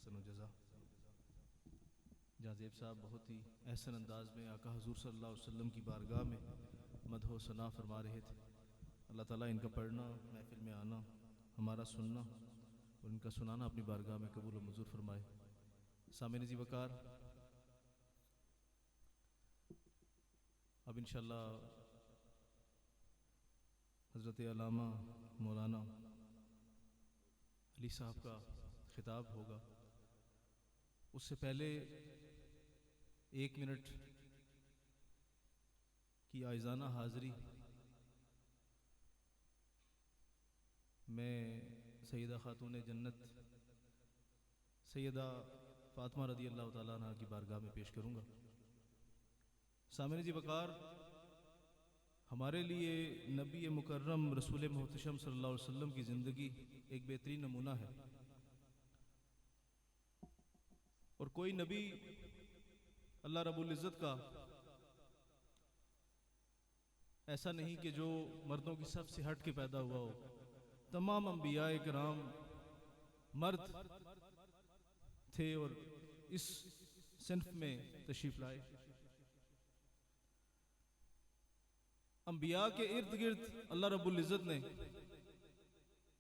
احسن الجزا. جہاں زیب صاحب بہت ہی احسن انداز میں آقا حضور صلی اللہ علیہ وسلم کی بارگاہ میں مدح و ثنا فرما رہے تھے. اللہ تعالیٰ ان کا پڑھنا، محفل میں آنا، ہمارا سننا اور ان کا سنانا اپنی بارگاہ میں قبول و منظور فرمائے. سامعین جی وقار، اب انشاءاللہ حضرت علامہ مولانا علی صاحب کا خطاب ہوگا. اس سے پہلے 1 منٹ کی عاجزانہ حاضری میں سیدہ خاتون جنت سیدہ فاطمہ رضی اللہ تعالیٰ عنہ کی بارگاہ میں پیش کروں گا. سامعین جی وقار، ہمارے لیے نبی مکرم رسول محتشم صلی اللہ علیہ وسلم کی زندگی ایک بہترین نمونہ ہے. اور کوئی نبی اللہ رب العزت کا ایسا نہیں کہ جو مردوں کی صف سے ہٹ کے پیدا ہوا ہو. تمام انبیاء کرام مرد تھے اور اس صنف میں تشریف لائے. انبیاء کے ارد گرد اللہ رب العزت نے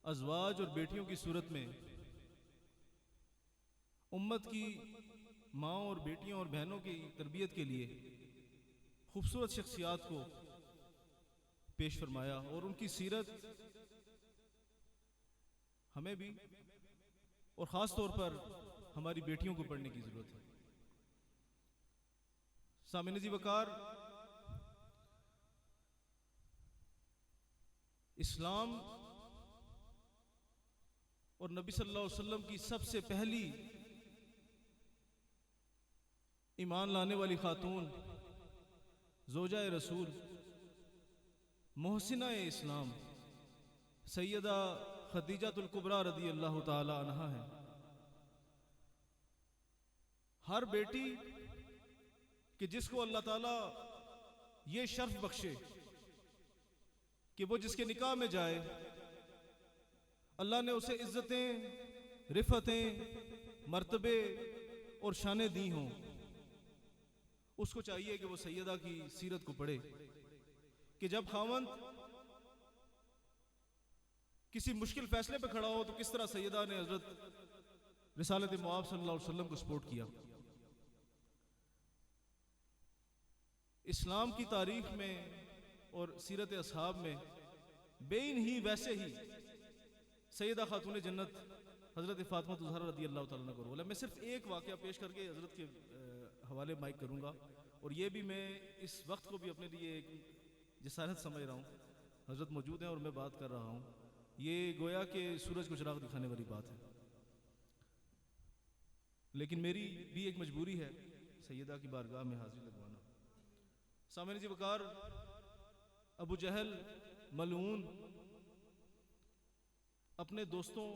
ازواج اور بیٹیوں کی صورت میں امت کی ماں اور بیٹیوں اور بہنوں کی تربیت کے لیے خوبصورت شخصیات کو پیش فرمایا. اور ان کی سیرت ہمیں بھی اور خاص طور پر ہماری بیٹیوں کو پڑھنے کی ضرورت ہے. سامعین جی وقار، اسلام اور نبی صلی اللہ علیہ وسلم کی سب سے پہلی ایمان لانے والی خاتون، زوجہ رسول، محسنہ اسلام سیدہ خدیجہ الکبریٰ رضی اللہ تعالی عنہا ہے. ہر بیٹی کہ جس کو اللہ تعالیٰ یہ شرف بخشے کہ وہ جس کے نکاح میں جائے، اللہ نے اسے عزتیں، رفتیں، مرتبے اور شانیں دی ہوں، اس کو چاہیے کہ وہ سیدہ کی سیرت کو پڑھے کہ جب خاوند کسی مشکل فیصلے پہ کھڑا ہو تو کس طرح سیدہ نے حضرت رسالت مآب صلی اللہ علیہ وسلم کو سپورٹ کیا. اسلام کی تاریخ میں اور سیرت اصحاب میں بین ہی ویسے ہی سیدہ خاتون جنت حضرت فاطمہ الزہرا رضی اللہ تعالیٰ عنہ کو رول ہے. میں صرف ایک واقعہ پیش کر کے حضرت کے حوالے مائک کروں گا، اور یہ بھی میں اس وقت کو بھی اپنے لیے ایک جسارت سمجھ رہا ہوں. حضرت موجود ہیں اور میں بات کر رہا ہوں، یہ گویا کہ سورج کو چراغ دکھانے والی بات ہے، لیکن میری بھی ایک مجبوری ہے سیدہ کی بارگاہ میں حاضری لگوانا. سامعین جی وقار، ابو جہل ملعون اپنے دوستوں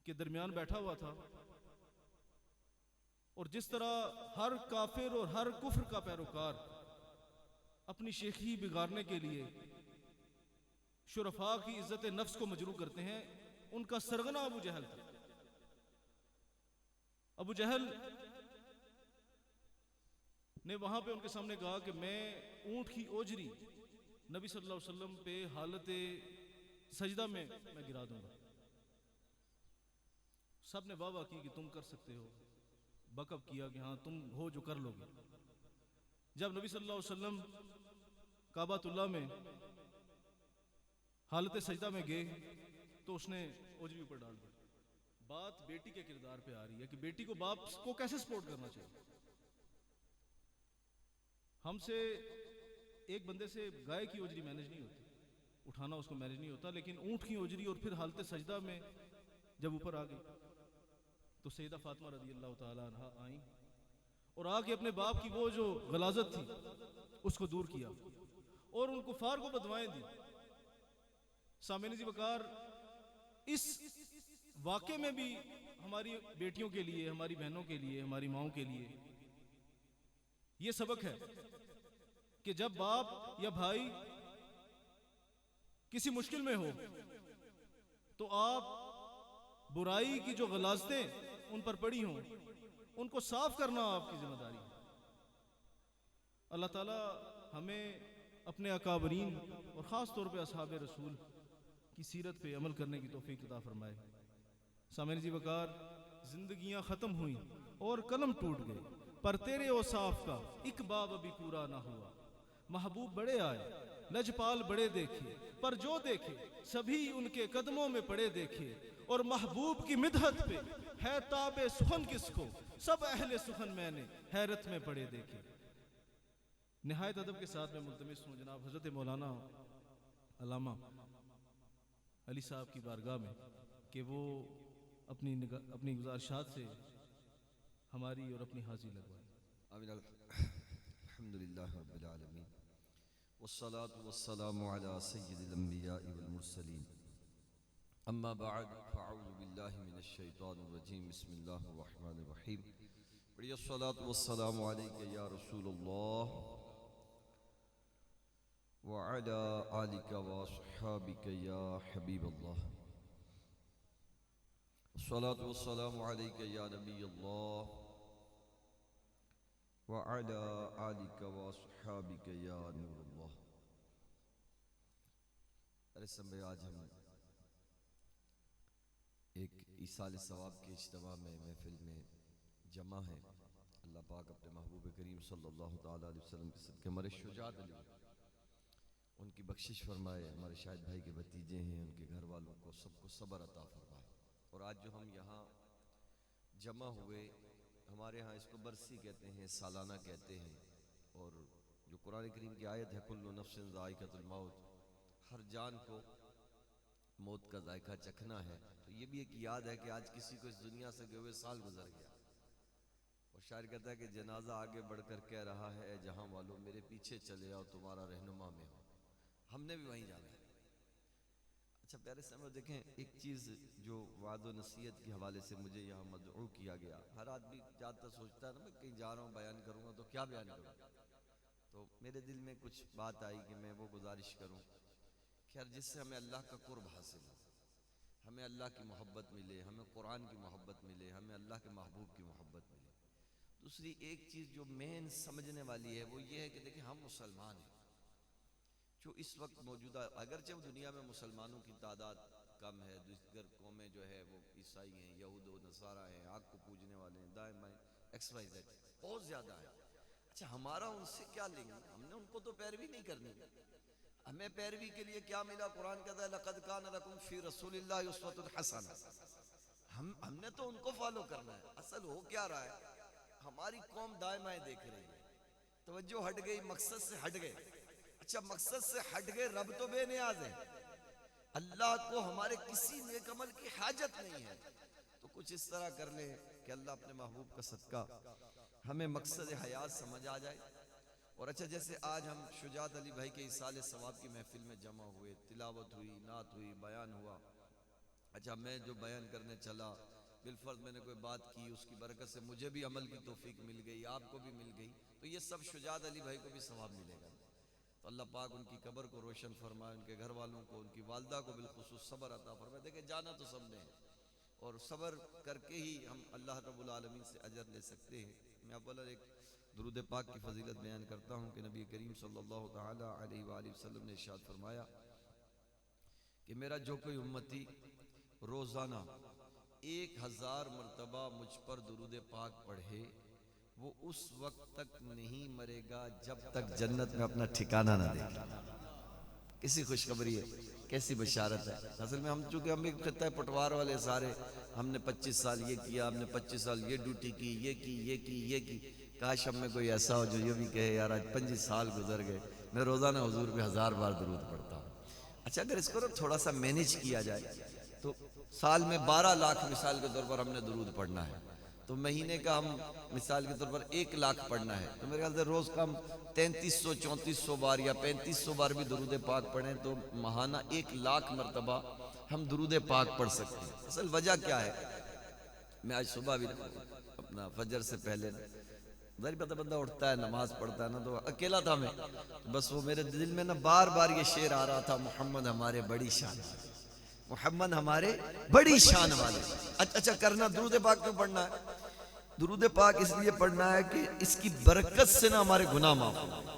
کے درمیان بیٹھا ہوا تھا، اور جس طرح ہر کافر اور ہر کفر کا پیروکار اپنی شیخی بگاڑنے کے لیے شرفاء کی عزت نفس کو مجروح کرتے ہیں، ان کا سرغنہ ابو جہل تھا. ابو جہل نے وہاں پہ ان کے سامنے کہا کہ میں اونٹ کی اوجری نبی صلی اللہ علیہ وسلم پہ حالت سجدہ میں گرا دوں گا. سب نے واہ واہ کی کہ تم کر سکتے ہو، بک اپ کیا کہ ہاں تم ہو جو کر لو گے. جب نبی صلی اللہ علیہ وسلم کعبۃ اللہ میں حالت سجدہ میں گئے تو اس نے اوجری اوپر ڈال دی. بات بیٹی کے کردار پہ آ رہی ہے کہ بیٹی کو باپ کو کیسے سپورٹ کرنا چاہیے. ہم سے ایک بندے سے گائے کی اوجری مینج نہیں ہوتی، اٹھانا اس کو مینج نہیں ہوتا، لیکن اونٹ کی اوجری اور پھر حالت سجدہ میں جب اوپر آ گئی تو سیدہ فاطمہ رضی اللہ تعالی عنہا آئیں اور آ کے اپنے باپ کی وہ جو غلاظت تھی اس کو دور کیا اور ان کفار کو بدوائیں دی. سامعین جی وقار، اس واقعے میں بھی ہماری بیٹیوں کے لیے، ہماری بہنوں کے لیے، ہماری ماؤں کے لیے یہ سبق ہے کہ جب باپ یا بھائی کسی مشکل میں ہو تو آپ برائی کی جو غلاظتیں ان پر پڑی ہوں ان کو صاف کرنا آپ کی ذمہ داری ہے۔ اللہ تعالیٰ ہمیں اپنے اکابرین اور خاص طور پہ اصحاب رسول کی سیرت پہ عمل کرنے کی توفیق عطا فرمائے۔ سامعین جی وقار، زندگیاں ختم ہوئیں اور قلم ٹوٹ گئے، پر تیرے اوصاف کا ایک باب ابھی پورا نہ ہوا۔ محبوب بڑے آئے، لجپال بڑے دیکھے، پر جو دیکھے سبھی ان کے قدموں میں پڑے دیکھے، اور محبوب کی مدحت پہ ہے تاب سخن کس کو، سب اہل سخن میں نے حیرت میں پڑے دیکھے۔ نہایت ادب کے ساتھ میں ملتمس ہوں جناب حضرت مولانا علامہ علی صاحب کی بارگاہ میں کہ وہ اپنی گزارشات سے ہماری اور اپنی حاضری لگوائیں۔ آمین۔ الحمدللہ رب العالمین، والصلاة والسلام علی سید الانبیاء والمرسلین، اما بعد فاعوذ باللہ من الشیطان الرجیم، بسم اللہ الرحمن الرحیم۔ بڑی الصلاة والسلام علیک یا رسول اللہ وعلی آلک واصحابک یا حبیب اللہ، الصلاة والسلام علیک یا نبی اللہ وعلی آلک واصحابک یا نور اللہ۔ ارے سنبھے، آج ہم ایک ایصال ثواب کے اجتماع میں محفل میں جمع ہیں۔ اللہ پاک اپنے محبوب کریم صلی اللہ تعالیٰ علیہ وسلم کے صدقے ہمارے شجاعت علی ان کی بخشش فرمائے، ہمارے شاہد بھائی کے بھتیجے ہیں، ان کے گھر والوں کو سب کو صبر عطا فرمائے۔ اور آج جو ہم یہاں جمع ہوئے، ہمارے ہاں اس کو برسی کہتے ہیں، سالانہ کہتے ہیں، اور جو قرآن کریم کی آیت ہے کل نفس ذائقۃ الموت، ہر جان کو موت کا ذائقہ چکھنا ہے، تو یہ بھی ایک یاد ہے کہ آج کسی کو اس دنیا سے گئے ہوئے سال گزر گیا، اور شاعر کہتا ہے کہ جنازہ آگے بڑھ کر کہہ رہا ہے اے جہاں والوں میرے پیچھے چلے آؤ تمہارا رہنما میں ہو، ہم نے بھی وہیں جانا ہے۔ اچھا پیارے سامعین، دیکھیں ایک چیز جو وعد و نصیحت کے حوالے سے مجھے یہاں مدعو کیا گیا، ہر آدمی جاتا سوچتا ہے نا میں کہیں جا رہا ہوں بیان کروں گا تو کیا بیان کروں، تو میرے دل میں کچھ بات آئی کہ میں وہ گزارش کروں کہ جس سے ہمیں اللہ کا قرب حاصل ہو، ہمیں اللہ کی محبت ملے، ہمیں قرآن کی محبت ملے، ہمیں اللہ کے محبوب کی محبت ملے۔ دوسری ایک چیز جو مین سمجھنے والی ہے وہ یہ ہے کہ دیکھیں ہم مسلمان ہیں، جو اس وقت موجودہ، اگرچہ دنیا میں مسلمانوں کی تعداد کم ہے، دیگر قومیں جو ہے وہ عیسائی ہیں، یہود و نصارہ ہیں، آگ کو پوجنے والے ہیں، دائیں بائیں ایکس وائی زیڈ بہت زیادہ ہے۔ اچھا ہمارا ان سے کیا لیں گے؟ ہم نے ان کو تو پیروی نہیں کرنی، ہمیں پیروی کے لیے کیا ملا؟ قرآن کہتا ہے لَقَدْ كَانَ لَكُمْ فِي رَسُولِ اللَّهِ أُسْوَةٌ حَسَنَةٌ، ہم نے تو ان کو فالو کرنا ہے۔ اصل ہو کیا رہا ہے، ہماری قوم دائیں بائیں دیکھ رہی ہے، توجہ ہٹ گئی، مقصد سے ہٹ گئے۔ اچھا مقصد سے ہٹ گئے، رب تو بے نیاز ہے، اللہ کو ہمارے کسی نیک عمل کی حاجت نہیں ہے، تو کچھ اس طرح کر لیں کہ اللہ اپنے محبوب کا صدقہ ہمیں مقصد حیات سمجھ آ جائے۔ اور اچھا جیسے آج ہم شجاعت علی بھائی کے ایصال ثواب کی محفل میں جمع ہوئے، تلاوت ہوئی، نعت ہوئی، بیان ہوا۔ اچھا میں جو بیان کرنے چلا بالفرض میں نے کوئی بات کی، اس کی برکت سے مجھے بھی عمل کی توفیق مل گئی، آپ کو بھی مل گئی، تو یہ سب شجاعت علی بھائی کو بھی ثواب ملے گا۔ تو اللہ پاک ان کی قبر کو روشن فرمائے، ان کے گھر والوں کو، ان کی والدہ کو بالخصوص صبر عطا فرمائے۔ دیکھیں جانا تو سب نے ہے، اور صبر کر کے ہی ہم اللہ رب العالمین سے اجر لے سکتے ہیں۔ میں اولا ایک درود پاک کی فضیلت بیان کرتا ہوں کہ نبی کریم صلی اللہ تعالی علیہ وآلہ وسلم نے ارشاد فرمایا کہ میرا جو کوئی امتی روزانہ 1000 مرتبہ مجھ پر درود پاک پڑھے، وہ اس وقت تک نہیں مرے گا جب تک جنت میں اپنا ٹھکانہ نہ دیکھے۔ کسی خوشخبری ہے، کیسی بشارت ہے۔ اصل میں ہم چونکہ ہم ایک خطہ پٹوار والے سارے، ہم نے 25 سال یہ کیا، ہم نے 25 سال یہ ڈیوٹی کی، یہ کی، یہ کی، یہ کی، کاش ہم میں کوئی ایسا ہو جو یہ بھی کہے یار آج 25 سال گزر گئے، میں روزانہ حضور پہ 1000 بار درود پڑھتا ہوں۔ اچھا اگر اس کو تھوڑا سا مینیج کیا جائے تو سال میں 12 لاکھ مثال کے طور پر ہم نے درود پڑھنا ہے، تو مہینے کا ہم مثال کے طور پر 1 لاکھ پڑھنا ہے، تو میرے خیال سے روز کا ہم 3300 3400 بار یا 3500 بار بھی درود پاک پڑھیں تو ماہانہ 1 لاکھ مرتبہ ہم درود پاک پڑھ سکتے ہیں۔ اصل وجہ کیا ہے، میں آج صبح بھی اپنا فجر سے پہلے ظاہر پتہ بندہ اٹھتا ہے نماز پڑھتا ہے نا، تو اکیلا تھا میں، بس وہ میرے دل میں نا بار بار یہ شعر آ رہا تھا، محمد ہمارے بڑی شان، محمد ہمارے بڑی شان والے. اچھا کرنا درود پاک کیوں پڑھنا ہے؟ درود پاک اس لیے پڑھنا ہے کہ اس کی برکت سے نا ہمارے گناہ معاف ہوں گے,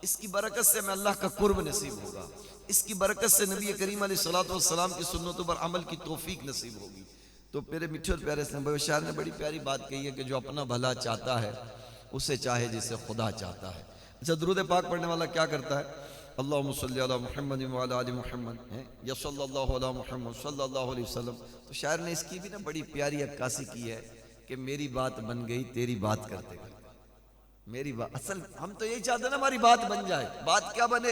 اس کی برکت سے ہمیں اللہ کا قرب نصیب ہوگا, اس کی برکت سے نبی کریم علیہ الصلوۃ والسلام کی سنتوں پر عمل کی توفیق نصیب ہوگی. تو میرے میٹھے اور پیارے اسلام بھائی, شاعر نے بڑی پیاری بات کہی ہے کہ جو اپنا بھلا چاہتا ہے اسے چاہے جسے خدا چاہتا ہے. اچھا درود پاک پڑھنے والا کیا کرتا ہے؟ اللہم صلی علی محمد وعلی آل محمد, یا صلی اللہ علی محمد صلی اللہ علیہ وسلم. تو شاعر نے اس کی بھی نا بڑی پیاری عکاسی کی ہے کہ میری بات بن گئی تیری بات کرتے کرتے. میری بات, اصل ہم تو یہی چاہتے ہیں نا ہماری بات بن جائے. بات کیا بنے؟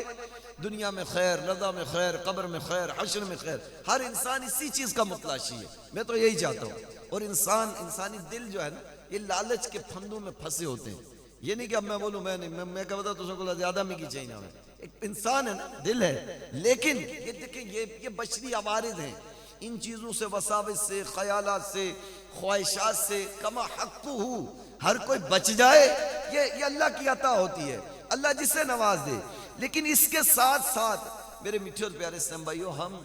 دنیا میں خیر, رضا میں خیر, قبر میں خیر, حشر میں خیر. ہر انسان اسی چیز کا متلاشی ہے, میں تو یہی چاہتا ہوں. اور انسانی دل جو ہے نا یہ لالچ کے پھندوں میں پھنسے ہوتے ہیں. یہ نہیں کہ اب میں بولوں میں کہا بتا تو کو زیادہ میں کی چاہیے نا, ایک انسان ہے نا, دل ہے, لیکن یہ دیکھیں یہ بشری عوارض ہیں. ان چیزوں سے, وساوس سے, خیالات سے, خواہشات سے کما حق ہو ہر کوئی بچ جائے. یہ اللہ کی عطا ہوتی ہے, اللہ جسے نواز دے. لیکن اس کے ساتھ ساتھ میرے میٹھے اور پیارے اسلام بھائیو, ہم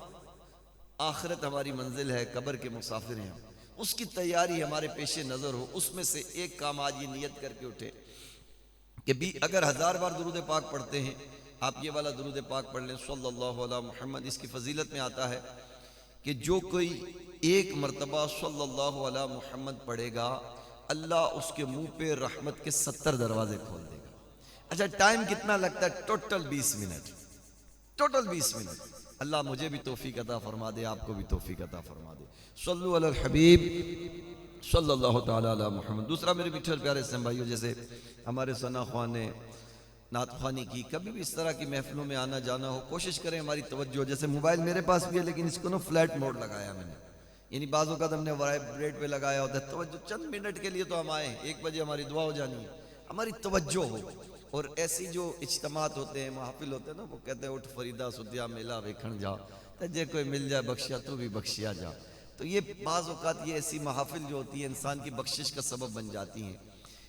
آخرت ہماری منزل ہے, قبر کے مسافر ہیں, اس کی تیاری ہمارے پیش نظر ہو. اس میں سے ایک کام آج یہ نیت کر کے اٹھے کہ بھی اگر 1000 بار درود پاک پڑھتے ہیں, آپ یہ والا درود پاک پڑھ لیں صلی اللہ علی محمد. اس کی فضیلت میں آتا ہے کہ جو کوئی ایک مرتبہ صلی اللہ علی محمد پڑھے گا, اللہ اس کے منہ پہ رحمت کے 70 دروازے کھول دے گا. اچھا ٹائم کتنا لگتا ہے؟ Total 20 minute, total 20 minute. اللہ مجھے بھی توفیق عطا فرما دے, آپ کو بھی توفیق عطا فرما دے. صلو علی الحبیب صلی اللہ تعالی علی محمد. دوسرا میرے میٹھے اور پیارے اسلام بھائیو, جیسے ہمارے ثنا خوان نے نعت خوانی کی, کبھی بھی اس طرح کی محفلوں میں آنا جانا ہو, کوشش کریں ہماری توجہ. جیسے موبائل میرے پاس بھی ہے لیکن اس کو نا فلیٹ موڈ لگایا میں نے, یعنی بعض اوقات ہم نے وائبریٹ پہ لگایا ہوتا ہے. توجہ چند منٹ کے لیے تو ہم آئے, 1 بجے ہماری دعا ہو جانی ہے, ہماری توجہ ہو. اور ایسی جو اجتماعات ہوتے ہیں, محافل ہوتے ہیں نا, وہ کہتے ہیں اٹھ فریدہ سدیا میلہ ویکھن جا, تجھے کوئی مل جائے بخشیا تو بھی بخشیا جا. تو یہ بعض اوقات یہ ایسی محافل جو ہوتی ہیں انسان کی بخشش کا سبب بن جاتی ہیں.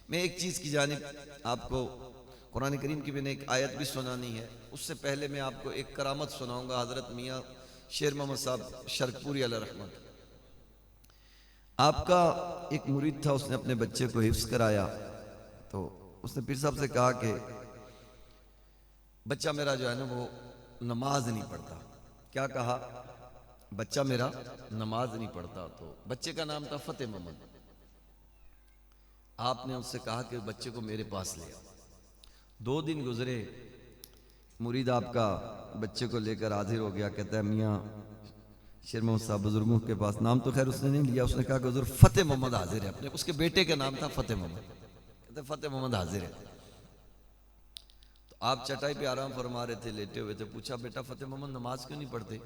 میں ایک چیز کی جانب آپ کو قرآن کریم کی میں نے ایک آیت بھی سنانی ہے. اس سے پہلے میں آپ کو ایک کرامت سناؤں گا. حضرت میاں شیر محمد صاحب شرکپوری علیہ رحمت, آپ کا ایک مرید تھا, اس نے اپنے بچے کو حفظ کرایا. تو اس نے پیر صاحب سے کہا کہ بچہ میرا جو ہے نا وہ نماز نہیں پڑھتا. کیا کہا؟ بچہ میرا نماز نہیں پڑھتا. تو بچے کا نام تھا فتح محمد. آپ نے اس سے کہا کہ بچے کو میرے پاس لے آؤ. 2 دن گزرے, مرید آپ کا بچے کو لے کر حاضر ہو گیا. کہتا ہے میاں شیر محمد صاحب بزرگوں کے پاس, نام تو خیر اس نے نہیں لیا, اس نے کہا کہ حضور فتح محمد حاضر ہے. اپنے اس کے بیٹے کا نام تھا فتح محمد. کہتے فتح محمد حاضر ہے. تو آپ چٹائی پہ آرام فرما رہے تھے, لیٹے ہوئے تھے. پوچھا بیٹا فتح محمد نماز کیوں نہیں پڑھتے؟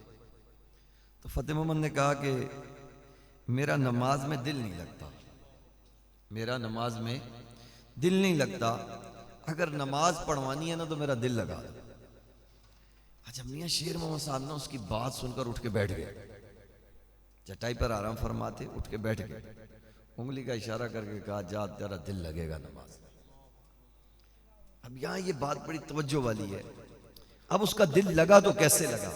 تو فتح محمد نے کہا کہ میرا نماز میں دل نہیں لگتا, میرا نماز میں دل نہیں لگتا. اگر نماز پڑھوانی ہے نا تو میرا دل لگا دو. اچھا میاں شیر محمد صاحب نے اس کی بات سن کر اٹھ کے بیٹھ گئے. چٹائی پر آرام فرماتے, اٹھ کے بیٹھ گئے. انگلی کا اشارہ کر کے کہا جا تیرا دل لگے گا نماز میں. اب یہاں یہ بات بڑی توجہ والی ہے. اب اس کا دل لگا تو کیسے لگا؟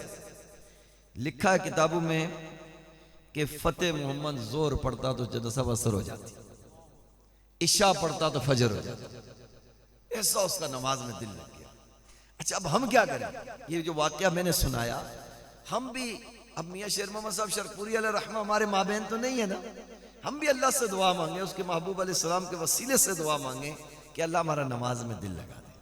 لکھا ہے کتابوں میں کہ فتح محمد زور پڑھتا تو جلسہ اثر ہو جاتی, عشاء پڑھتا تو فجر ہو جاتا. ایسا اس کا نماز میں دل لگ گیا. اچھا اب ہم کیا کریں؟ یہ جو واقعہ میں نے سنایا, ہم بھی اب میاں شیر محمد صاحب شرکپوری علیہ رحمہ ہمارے مابین تو نہیں ہے نا, ہم بھی اللہ سے دعا مانگیں, اس کے محبوب علیہ السلام کے وسیلے سے دعا مانگیں کہ اللہ ہمارا نماز میں دل لگا دے,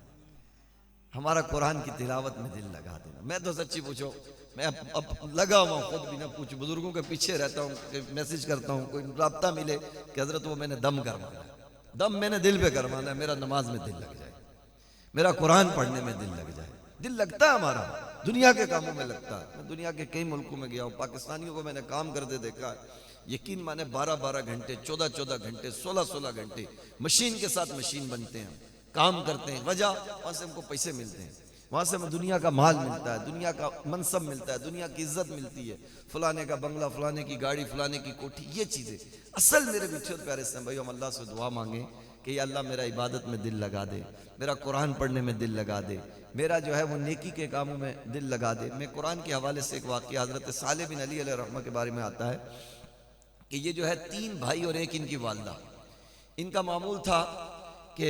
ہمارا قرآن کی تلاوت میں دل لگا دینا. میں تو سچی پوچھو, میں اب لگا ہوا ہوں, خود بھی نہ پوچھو, بزرگوں کے پیچھے رہتا ہوں, میسج کرتا ہوں, کوئی رابطہ ملے کہ حضرت وہ میں نے دم کروانا ہے, دم میں نے دل پہ کروانا ہے, میرا نماز میں دل لگ جائے, میرا قرآن پڑھنے میں دل لگ جائے. دل لگتا ہے ہمارا, دنیا کے کاموں میں لگتا ہے. میں دنیا کے کئی ملکوں میں گیا ہوں, پاکستانیوں کو میں نے کام کرتے دیکھا ہے. یقین مانے 12 گھنٹے, 14 گھنٹے, 16 گھنٹے مشین کے ساتھ مشین بنتے ہیں, کام کرتے ہیں. وجہ وہاں سے ہم کو پیسے ملتے ہیں, وہاں سے ہمیں دنیا کا مال ملتا ہے, دنیا کا منصب ملتا ہے, دنیا کی عزت ملتی ہے, فلانے کا بنگلہ, فلانے کی گاڑی, فلانے کی کوٹھی, یہ چیزیں. اصل میرے میٹھے اور پیارے اسلام بھائیو, ہم اللہ سے دعا مانگیں کہ یا اللہ میرا عبادت میں دل لگا دے، میرا قرآن پڑھنے میں دل لگا دے، میرا جو ہے وہ نیکی کے کاموں میں دل لگا دے۔ میں قرآن کے حوالے سے ایک واقعہ حضرت صالح بن علی علیہ الرحمہ کے بارے میں آتا ہے کہ یہ جو ہے 3 بھائی اور ایک ان کی والدہ، ان کا معمول تھا کہ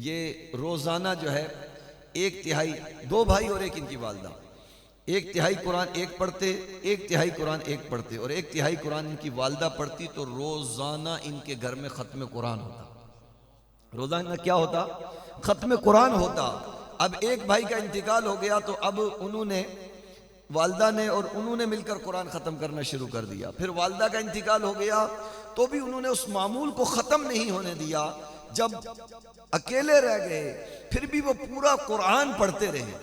یہ روزانہ جو ہے 1/3، 2 بھائی اور ایک ان کی والدہ، 1/3 قرآن ایک پڑھتے، 1/3 قرآن ایک پڑھتے، اور 1/3 قرآن ان کی والدہ پڑھتی، تو روزانہ ان کے گھر میں ختم قرآن ہوتا۔ روزانہ کیا ہوتا؟ ختم قرآن ہوتا۔ اب ایک بھائی کا انتقال ہو گیا تو اب انہوں نے، والدہ نے اور انہوں نے مل کر قرآن ختم کرنا شروع کر دیا۔ پھر والدہ کا انتقال ہو گیا تو بھی انہوں نے اس معمول کو ختم نہیں ہونے دیا۔ جب اکیلے رہ گئے پھر بھی وہ پورا قرآن پڑھتے رہے۔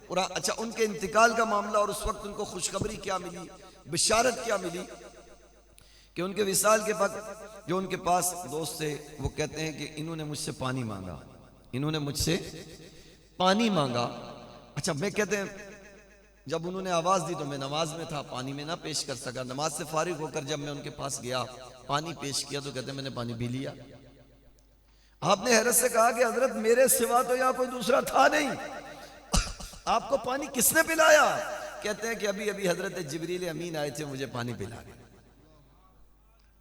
اچھا، ان کے انتقال کا معاملہ، اور اس وقت ان کو خوشخبری کیا ملی، بشارت کیا ملی کہ ان کے وصال کے وقت جو ان کے پاس دوست تھے وہ کہتے ہیں کہ انہوں نے مجھ سے پانی مانگا، انہوں نے مجھ سے پانی مانگا۔ اچھا، میں کہتے ہیں جب انہوں نے آواز دی تو میں نماز میں تھا، پانی میں نہ پیش کر سکا۔ نماز سے فارغ ہو کر جب میں ان کے پاس گیا، پانی پیش کیا تو کہتے ہیں میں نے پانی پی لیا۔ آپ نے حیرت سے کہا کہ حضرت میرے سوا تو یہاں کوئی دوسرا تھا نہیں، آپ کو پانی کس نے پلایا؟ کہتے ہیں کہ ابھی ابھی حضرت جبریل امین آئے تھے، مجھے پانی پلا گئے،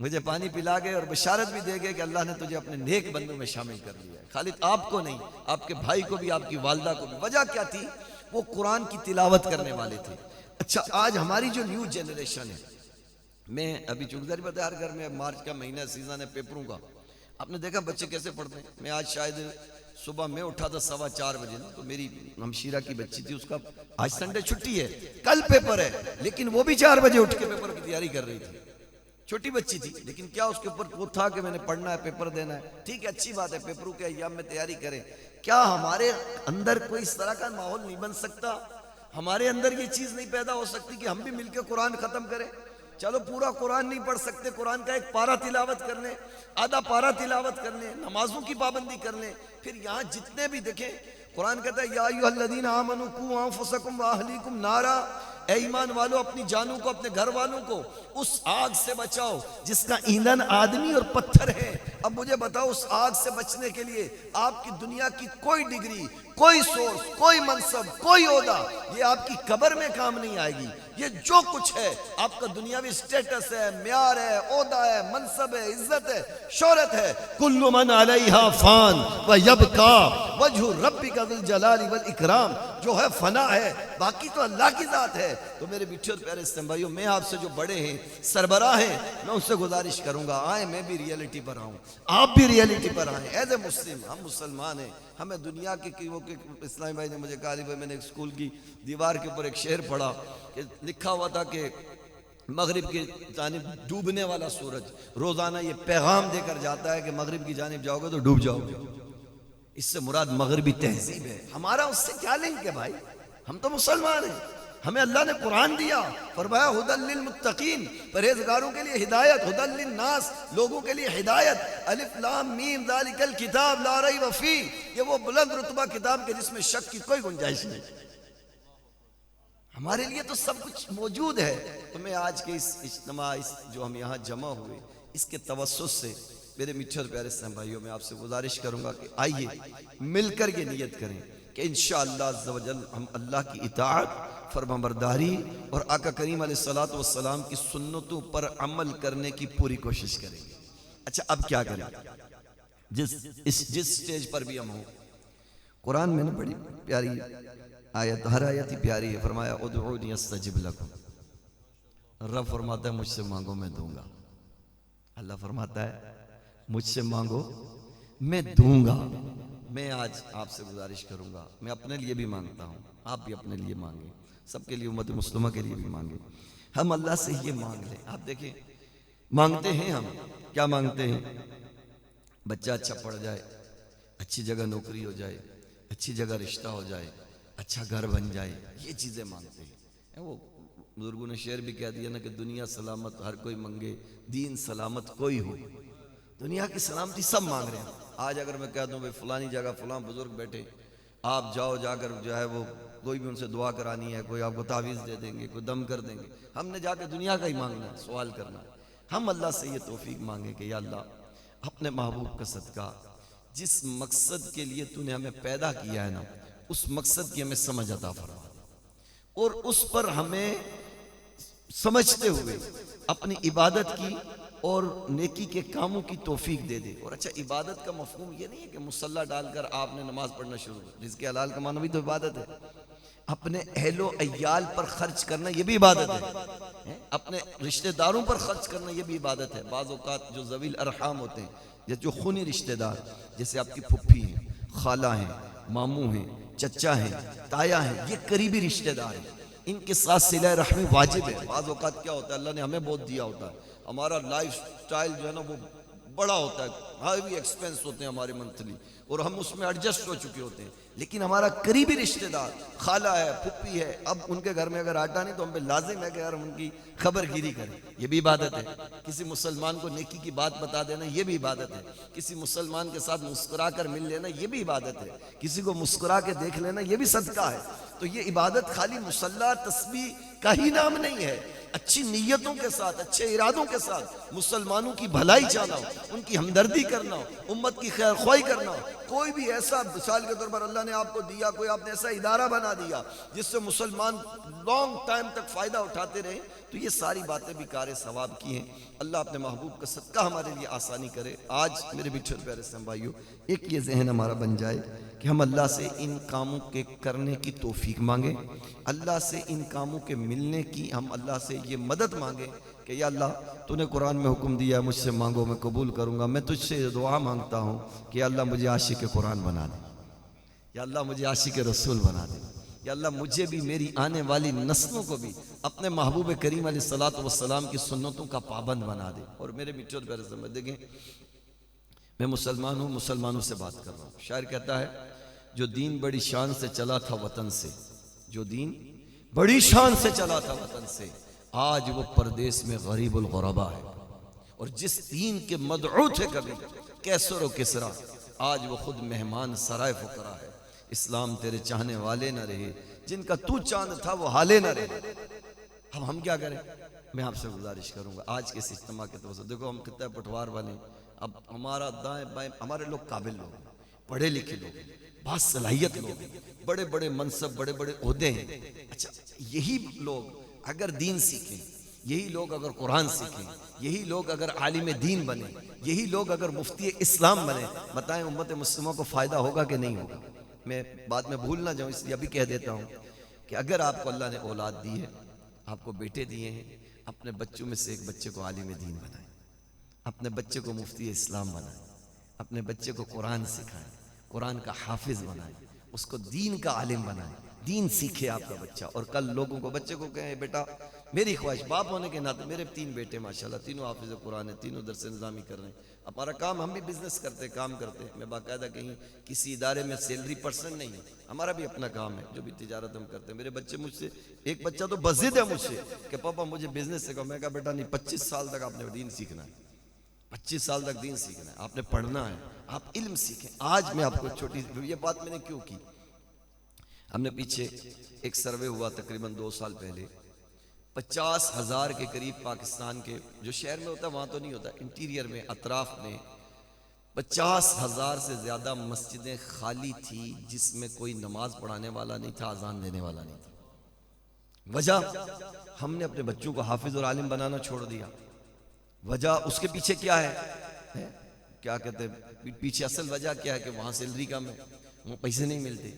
مجھے پانی پلا گئے اور بشارت بھی دے گئے کہ اللہ نے تجھے اپنے نیک بندوں میں شامل کر لیا ہے۔ خالد آپ کو نہیں، آپ کے بھائی کو بھی، آپ کی والدہ کو بھی۔ وجہ کیا تھی؟ وہ قرآن کی تلاوت کرنے والے تھے۔ اچھا، آج ہماری جو نیو جنریشن ہے، میں ابھی چوکداری پتہ ہر گھر میں مارچ کا مہینہ سیزن ہے پیپروں کا، آپ نے دیکھا بچے کیسے پڑھتے ہیں۔ میں آج شاید صبح میں اٹھا تھا 4:15 بجے، تو میری ہمشیرہ کی بچی تھی، اس کا آج سنڈے چھٹی ہے، کل پیپر ہے، لیکن وہ بھی 4 بجے اٹھ کے پیپر کی تیاری کر رہی تھی۔ چھوٹی بچی تھی، لیکن کیا اس کے اوپر وہ تھا کہ میں نے پڑھنا ہے، پیپر دینا ہے۔ ٹھیک ہے، اچھی بات ہے، پیپروں کے ایام میں تیاری کریں۔ کیا ہمارے اندر کوئی اس طرح کا ماحول نہیں بن سکتا؟ ہمارے اندر یہ چیز نہیں پیدا ہو سکتی کہ ہم بھی مل کے قرآن ختم کریں؟ چلو پورا قرآن نہیں پڑھ سکتے، قرآن کا ایک پارہ تلاوت کر لیں، آدھا پارہ تلاوت کر لیں، نمازوں کی پابندی کر لیں۔ پھر یہاں جتنے بھی دیکھیں، قرآن کہتا ہے یا ایھا الذین آمنوا قوا انفسکم واہلیکم نارا، اے ایمان والو اپنی جانوں کو، اپنے گھر والوں کو اس آگ سے بچاؤ جس کا ایندھن آدمی اور پتھر ہے۔ اب مجھے بتاؤ، اس آگ سے بچنے کے لیے آپ کی دنیا کی کوئی ڈگری، کوئی سورس، کوئی منصب، کوئی عہدہ، یہ آپ کی قبر میں کام نہیں آئے گی۔ یہ جو کچھ ہے، آپ کا دنیاوی سٹیٹس ہے، معیار ہے، عہدہ ہے، منصب ہے، عزت ہے، شہرت ہے، کل من علیہا فان ویبقی وجہ ربک ذی الجلال والاکرام، جو ہے فنا ہے، باقی تو اللہ کی ذات ہے۔ تو میرے میٹھے اور پیارے اسلام بھائیوں، میں آپ سے جو بڑے ہیں، سربراہ ہیں، میں ان سے گزارش کروں گا، آئیں میں بھی ریئلٹی پر آؤں، آپ بھی ریئلٹی پر آئیں۔ ایز اے مسلم، ہم مسلمان ہیں، ہمیں دنیا کے اسلامی بھائی نے مجھے کہا، بھائی میں نے ایک اسکول کی دیوار کے اوپر ایک شعر پڑھا کہ لکھا ہوا تھا کہ مغرب کی جانب ڈوبنے والا سورج روزانہ یہ پیغام دے کر جاتا ہے کہ مغرب کی جانب جاؤ گے تو ڈوب جاؤ گے۔ اس سے مراد مغربی تہذیب ہے۔ ہمارا اس سے کیا لنک ہے بھائی؟ ہم تو مسلمان ہیں، ہمیں اللہ نے قرآن دیا، فرمایا ھدی للمتقین، پرہیزگاروں کے لیے ہدایت، ھدی للناس، لوگوں کے لیے ہدایت، الف لام میم ذالک الکتاب لا ریب فیہ، یہ وہ بلند رتبہ کتاب کے جس میں شک کی کوئی گنجائش نہیں۔ ہمارے لیے تو سب کچھ موجود ہے۔ تو میں آج کے اس اجتماع، جو ہم یہاں جمع ہوئے، اس کے توسط سے میرے میٹھے اور پیارے اسلام بھائیوں، میں آپ سے گزارش کروں گا کہ آئیے مل کر یہ نیت کریں کہ انشاءاللہ عز و جل ہم اللہ کی اطاعت، فرمانبرداری اور آقا کریم علیہ الصلوۃ والسلام کی سنتوں پر عمل کرنے کی پوری کوشش کریں گے۔ اچھا، اب کیا کریں؟ جس سٹیج پر بھی ہم ہوں، قرآن میں نے بڑی پیاری آیت، ہر آیت ہی پیاری ہے، فرمایا ادعونی استجب لکم، رب فرماتا ہے مجھ سے مانگو میں دوں گا۔ اللہ فرماتا ہے مجھ سے مانگو میں دوں گا۔ میں آج آپ سے گزارش کروں گا، میں اپنے لیے بھی مانگتا ہوں، آپ بھی اپنے لیے مانگیں، سب کے لیے، امت مسلمہ کے لیے بھی مانگیں۔ ہم اللہ سے یہ مانگ لیں۔ آپ دیکھیں، مانگتے ہیں، ہم کیا مانگتے ہیں؟ بچہ اچھا پڑھ جائے، اچھی جگہ نوکری ہو جائے، اچھی جگہ رشتہ ہو جائے، اچھا گھر بن جائے، یہ چیزیں مانگتے ہیں۔ وہ بزرگوں نے شعر بھی کہہ دیا نا کہ دنیا سلامت ہر کوئی منگے، دین سلامت کوئی ہو۔ دنیا کی سلامتی سب مانگ رہے ہیں۔ آج اگر میں کہہ دوں بھائی فلانی جگہ فلاں بزرگ بیٹھے، آپ جاؤ، جا کر جو ہے وہ کوئی بھی ان سے دعا کرانی ہے، کوئی آپ کو تعویذ دے دیں گے، کوئی دم کر دیں گے۔ ہم نے جا کے دنیا کا ہی مانگنا ہے، سوال کرنا ہے۔ ہم اللہ سے یہ توفیق مانگیں کہ یا اللہ اپنے محبوب کا صدقہ جس مقصد کے لیے تو نے ہمیں پیدا کیا ہے نا، اس مقصد کی ہمیں سمجھ عطا فرما دے، اور اس پر ہمیں سمجھتے ہوئے اپنی عبادت کی اور نیکی کے کاموں کی توفیق دے دے۔ اور اچھا، عبادت کا مفہوم یہ نہیں ہے کہ مصلی ڈال کر آپ نے نماز پڑھنا شروع کر، رزق حلال کمانا بھی تو عبادت ہے۔ اپنے اہل و عیال پر خرچ کرنا یہ بھی عبادت ہے، اپنے رشتہ داروں پر خرچ کرنا یہ بھی عبادت ہے۔ بعض اوقات جو ذوی الارحام ہوتے ہیں، یا جو خونی رشتہ دار، جیسے آپ کی پھپھی ہیں، خالہ ہیں، ماموں ہیں، چچا ہیں، تایا ہیں، یہ قریبی رشتہ دار ہیں، ان کے ساتھ صلہ رحمی واجب ہے۔ بعض اوقات کیا ہوتا ہے، اللہ نے ہمیں بہت دیا ہوتا ہے، ہمارا لائف سٹائل جو ہے نا وہ بڑا ہوتا ہے، ہائی ایکسپینس ہوتے ہیں ہمارے منتھلی، اور ہم اس میں ایڈجسٹ ہو چکے ہوتے ہیں، لیکن ہمارا قریبی رشتہ دار خالہ ہے، پھپھی ہے، اب ان کے گھر میں اگر آٹا نہیں تو ہم پہ لازم ہے کہ یار ہم ان کی خبر گیری کریں، یہ بھی عبادت ہے۔ کسی مسلمان کو نیکی کی بات بتا دینا یہ بھی عبادت ہے۔ کسی مسلمان کے ساتھ مسکرا کر مل لینا یہ بھی عبادت ہے۔ کسی کو مسکرا کے دیکھ لینا یہ بھی صدقہ ہے۔ تو یہ عبادت خالی مصلی تسبیح کا ہی نام نہیں ہے، اچھی نیتوں کے ساتھ، اچھے ارادوں کے ساتھ مسلمانوں کی بھلائی چاہنا ہو، ان کی ہمدردی کرنا ہو، امت کی خیر خواہی کرنا ہو، کوئی بھی ایسا مثال کے طور پر اللہ نے آپ کو دیا، کوئی آپ نے ایسا ادارہ بنا دیا جس سے مسلمان لانگ ٹائم تک فائدہ اٹھاتے رہیں، تو یہ ساری باتیں بھی کار ثواب کی ہیں۔ اللہ اپنے محبوب کا صدقہ ہمارے لیے آسانی کرے۔ آج میرے بچھڑ پیارے اسلام بھائیو، ایک یہ ذہن ہمارا بن جائے کہ ہم اللہ سے ان کاموں کے کرنے کی توفیق مانگیں، اللہ سے ان کاموں کے ملنے کی ہم اللہ سے یہ مدد مانگیں کہ یا اللہ تو نے قرآن میں حکم دیا مجھ سے مانگو میں قبول کروں گا، میں تجھ سے دعا مانگتا ہوں کہ یا اللہ مجھے عاشق قرآن بنا دے، یا اللہ مجھے عاشق رسول بنا دے، یا اللہ مجھے بھی میری آنے والی نسلوں کو بھی اپنے محبوب کریم علیہ الصلوۃ والسلام کی سنتوں کا پابند بنا دے۔ اور میرے مٹھے پیارے سمجھ دیکھیں، میں مسلمان ہوں، مسلمانوں سے بات کر رہا ہوں۔ شاعر کہتا ہے جو دین بڑی شان سے چلا تھا وطن سے، جو دین بڑی شان سے چلا تھا وطن سے، آج وہ پردیس میں غریب الغربا ہے۔ اور جس دین کے مدعو تھے کبھی کیسر و کسرا، آج وہ خود مہمان سرائے فقرا ہے۔ اسلام تیرے چاہنے والے نہ رہے، جن کا تو چاند تھا وہ حالے نہ رہے۔ اب ہم کیا کریں؟ میں آپ سے گزارش کروں گا آج کے اس اجتماع کے توسط، دیکھو ہم کتنے پٹوار والے ہیں، اب ہمارا دائیں بائیں، ہمارے لوگ قابل لوگ ہیں، پڑھے لکھے لوگ ہیں، بہت صلاحیت لوگ ہیں، بڑے بڑے منصب، بڑے بڑے عہدے ہیں۔ اچھا، یہی لوگ اگر دین سیکھیں، یہی لوگ اگر قرآن سیکھیں، یہی لوگ اگر عالم دین بنیں، یہی لوگ اگر مفتی اسلام بنیں، بتائیں امت مسلمہ کو فائدہ ہوگا کہ نہیں ہوگا؟ میں بعد میں بھول نہ جاؤں اس لیے ابھی کہہ دیتا ہوں کہ اگر آپ کو اللہ نے اولاد دی ہے، آپ کو بیٹے دیے ہیں، اپنے بچوں میں سے ایک بچے کو عالم دین بنائیں، اپنے بچے کو مفتی اسلام بنائیں، اپنے بچے کو قرآن سکھائیں، قرآن کا حافظ بنائیں، اس کو دین کا عالم بنائیں، دین سیکھے آپ کا بچہ۔ اور کل لوگوں کو، بچے کو کہیں بیٹا، میری خواہش باپ ہونے کے ناطے، میرے 3 بیٹے ماشاءاللہ، تینوں حافظ قرآن ہیں، تینوں درس نظامی کر رہے ہیں۔ ہمارا کام، ہم بھی بزنس کرتے ہیں، کام کرتے ہیں، میں باقاعدہ کہیں کسی ادارے میں سیلری پرسن نہیں ہے، ہمارا بھی اپنا کام ہے، جو بھی تجارت ہم کرتے ہیں۔ میرے بچے مجھ سے، ایک بچہ تو بضد ہے مجھ سے کہ پاپا مجھے بزنس سکھاؤ۔ میں کہا بیٹا نہیں، 25 سال تک آپ نے دین سیکھنا ہے، 25 سال تک دین سیکھنا ہے، آپ نے پڑھنا ہے، آپ علم سیکھیں۔ آج میں آپ کو چھوٹی یہ بات میں نے کیوں کی، ہم نے پیچھے ایک سروے ہوا تقریباً 2 سال پہلے، 50,000 کے قریب پاکستان کے، جو شہر میں ہوتا ہے وہاں تو نہیں ہوتا، انٹیریئر میں، اطراف میں 50,000 سے زیادہ مسجدیں خالی تھی جس میں کوئی نماز پڑھانے والا نہیں تھا، اذان دینے والا نہیں تھا۔ وجہ، ہم نے اپنے بچوں کو حافظ اور عالم بنانا چھوڑ دیا۔ وجہ اس کے پیچھے کیا ہے، کیا کہتے ہیں پیچھے اصل وجہ کیا ہے کہ وہاں سیلری کم ہے، وہاں پیسے نہیں ملتے۔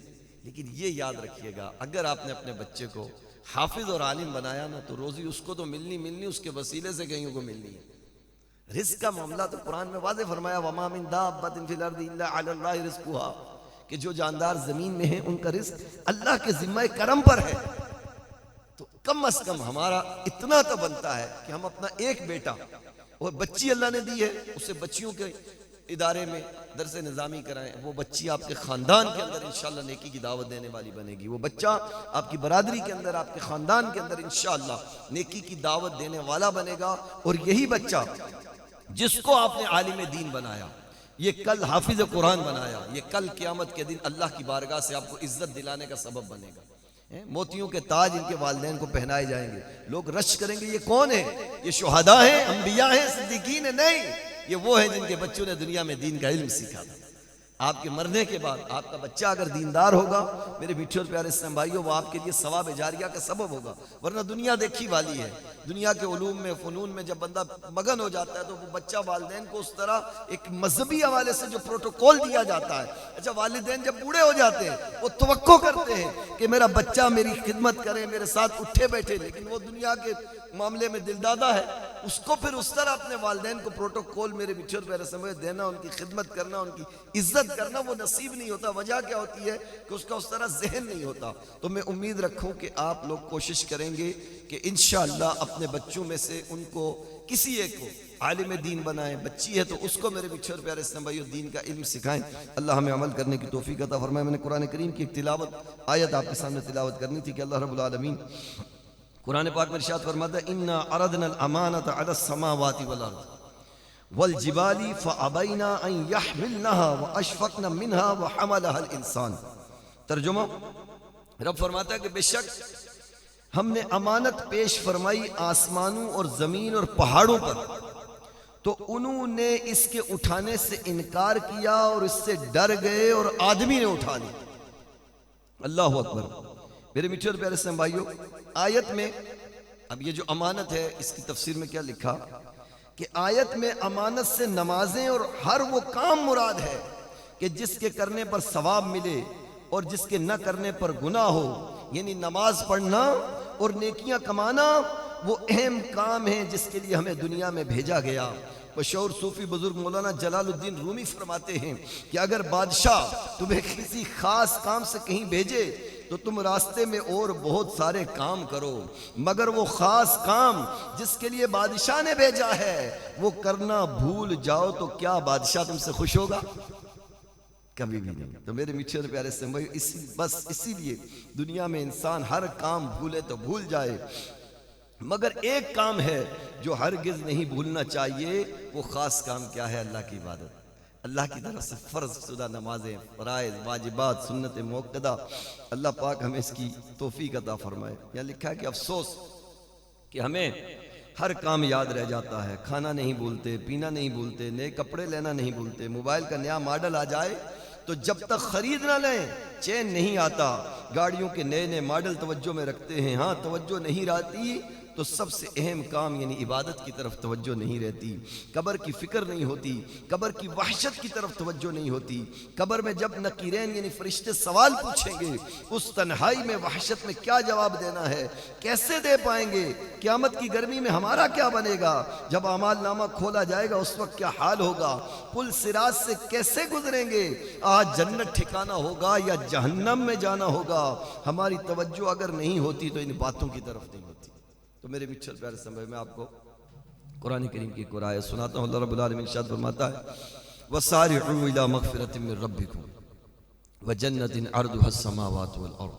لیکن یہ یاد رکھیے گا، اگر آپ نے اپنے بچے کو حافظ اور عالم بنایا نا تو روزی اس کو تو ملنی، اس کے وسیلے سے کہیں کو ملنی ہے۔ رزق کا معاملہ تو قرآن میں واضح فرمایا، وَمَا مِن دَابَّةٍ فِي الْأَرْضِ إِلَّا عَلَى اللَّهِ رِزْقُهَا، کہ جو جاندار زمین میں ہیں ان کا رزق اللہ کے ذمہ کرم پر ہے۔ تو کم از کم ہمارا اتنا تو بنتا ہے کہ ہم اپنا ایک بیٹا اور بچی اللہ نے دی ہے، اسے بچیوں کے ادارے میں درس نظامی کرائیں، وہ بچی آپ کے خاندان کے اندر انشاءاللہ نیکی کی دعوت دینے والی بنے گی، وہ بچہ آپ کی برادری کے اندر، آپ کے خاندان کے اندر انشاءاللہ نیکی کی دعوت دینے والا بنے گا۔ اور یہی بچہ جس کو آپ نے عالم دین بنایا، یہ کل حافظ قرآن بنایا، یہ کل قیامت کے دن اللہ کی بارگاہ سے آپ کو عزت دلانے کا سبب بنے گا۔ موتیوں کے تاج ان کے والدین کو پہنائے جائیں گے، لوگ رش کریں گے یہ کون ہے، یہ شہداء ہیں، انبیاء ہیں، صدیقین ہیں؟ نہیں، یہ وہ ہیں جن کے بچوں نے دنیا میں دین کا علم سیکھا تھا۔ آپ کے مرنے کے بعد آپ کا بچہ اگر دیندار ہوگا میرے میٹھے اور پیارے اسلام بھائیوں، وہ آپ کے لیے ثواب جاریہ کا سبب ہوگا، ورنہ دنیا دیکھی والی ہے۔ دنیا کے علوم میں، فنون میں جب بندہ مگن ہو جاتا ہے تو وہ بچہ والدین کو اس طرح ایک مذہبی حوالے سے جو پروٹوکول دیا جاتا ہے، اچھا والدین جب بوڑھے ہو جاتے ہیں وہ توقع کرتے ہیں کہ میرا بچہ میری خدمت کرے، میرے ساتھ اٹھے بیٹھے، لیکن وہ دنیا کے معاملے میں دلدادہ ہے، اس کو پھر اس طرح اپنے والدین کو پروٹوکول میرے میٹھے اور پیارے سمجھ دینا، ان کی خدمت کرنا، ان کی عزت کرنا وہ نصیب نہیں ہوتا۔ وجہ کیا ہوتی ہے کہ اس کا اس طرح ذہن نہیں ہوتا۔ تو میں امید رکھوں کہ آپ لوگ کوشش کریں گے کہ انشاءاللہ اپنے بچوں میں سے ان کو کسی ایک کو عالم دین بنائیں، بچی ہے تو اس کو میرے میٹھے اور پیارے اسلام بھائیو دین کا علم سکھائیں۔ اللہ ہمیں عمل کرنے کی توفیق عطا فرمائے۔ میں نے قرآن کریم کی ایک آیت آپ کے سامنے تلاوت کرنی تھی کہ اللہ رب العالمین قرآن پاک میں ارشاد فرماتا ہے اِنَّا عَرَضْنَا الْأَمَانَةَ عَلَى السَّمَاوَاتِ وَالْأَرْضِ وَالْجِبَالِ فَأَبَيْنَا أَن يَحْمِلْنَهَا وَأَشْفَقْنَ مِنْهَا وَحَمَلَهَا الْإِنسَانُ۔ ترجمہ، رب فرماتا ہے کہ بے شک ہم نے امانت پیش فرمائی آسمانوں اور زمین اور پہاڑوں پر، تو انہوں نے اس کے اٹھانے سے انکار کیا اور اس سے ڈر گئے اور آدمی نے اٹھا لی۔ اللہ اکبر۔ میرے میٹھے اور پیارے اسلام بھائیو، آیت میں اب یہ جو امانت ہے اس کی تفسیر میں کیا لکھا کہ آیت میں امانت سے نمازیں اور ہر وہ کام مراد ہے کہ جس کے کرنے پر ثواب ملے اور جس کے نہ کرنے پر گناہ ہو، یعنی نماز پڑھنا اور نیکیاں کمانا وہ اہم کام ہیں جس کے لیے ہمیں دنیا میں بھیجا گیا۔ مشہور صوفی بزرگ مولانا جلال الدین رومی فرماتے ہیں کہ اگر بادشاہ تمہیں کسی خاص کام سے کہیں بھیجے تو تم راستے میں اور بہت سارے کام کرو، مگر وہ خاص کام جس کے لیے بادشاہ نے بھیجا ہے وہ کرنا بھول جاؤ تو کیا بادشاہ تم سے خوش ہوگا؟ کبھی بھی نہیں۔ تو میرے میٹھے اور پیارے سے بس اسی لیے دنیا میں انسان ہر کام بھولے تو بھول جائے، مگر ایک کام ہے جو ہرگز نہیں بھولنا چاہیے، وہ خاص کام کیا ہے؟ اللہ کی عبادت، اللہ کی طرف سے فرض شدہ نمازیں، فرائض، واجبات، سنت موقدہ۔ اللہ پاک ہمیں اس کی توفیق عطا فرمائے۔ یہاں لکھا ہے کہ افسوس کہ ہمیں ہر کام یاد رہ جاتا ہے، کھانا نہیں بھولتے، پینا نہیں بھولتے، نئے کپڑے لینا نہیں بھولتے، موبائل کا نیا ماڈل آ جائے تو جب تک خرید نہ لیں چین نہیں آتا، گاڑیوں کے نئے نئے ماڈل توجہ میں رکھتے ہیں، ہاں توجہ نہیں رہتی تو سب سے اہم کام یعنی عبادت کی طرف توجہ نہیں رہتی، قبر کی فکر نہیں ہوتی، قبر کی وحشت کی طرف توجہ نہیں ہوتی۔ قبر میں جب نقیرین یعنی فرشتے سوال پوچھیں گے اس تنہائی میں وحشت میں کیا جواب دینا ہے، کیسے دے پائیں گے؟ قیامت کی گرمی میں ہمارا کیا بنے گا؟ جب اعمال نامہ کھولا جائے گا اس وقت کیا حال ہوگا؟ پل صراط سے کیسے گزریں گے؟ آج جنت ٹھکانہ ہوگا یا جہنم میں جانا ہوگا؟ ہماری توجہ اگر نہیں ہوتی تو ان باتوں کی طرف نہیں ہوتی۔ تو میرے میٹھے پیارے سمجھ میں آپ کو قرآن کریم کی ایک آیت سناتا ہوں۔ اللہ رب العالمین ارشاد فرماتا ہے وَسَارِعُوا إِلَىٰ مَغْفِرَةٍ مِّن رَبِّكُمْ وَجَنَّةٍ عَرْضُهَا السَّمَاوَاتُ وَالْأَرْضُ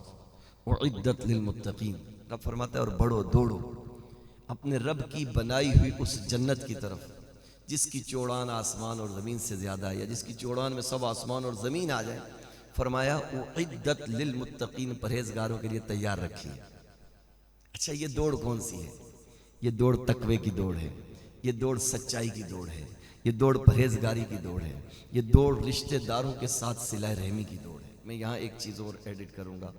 أُعِدَّتْ لِلْمُتَّقِينَ۔ رب فرماتا ہے اور بڑھو دوڑو اپنے رب کی بنائی ہوئی اس جنت کی طرف جس کی چوڑان آسمان اور زمین سے زیادہ ہے، یا جس کی چوڑان میں سب آسمان اور زمین آ جائیں۔ فرمایا اُعِدَّتْ لِلْمُتَّقِينَ، پرہیزگاروں کے لیے تیار رکھی ہے۔ اچھا یہ دوڑ کون سی ہے؟ یہ دوڑ تقوی کی دوڑ ہے، یہ دوڑ سچائی کی دوڑ ہے، یہ دوڑ پرہیزگاری کی دوڑ ہے، یہ دوڑ رشتہ داروں کے ساتھ صلہ رحمی کی دوڑ ہے۔ میں یہاں ایک چیز اور ایڈٹ کروں گا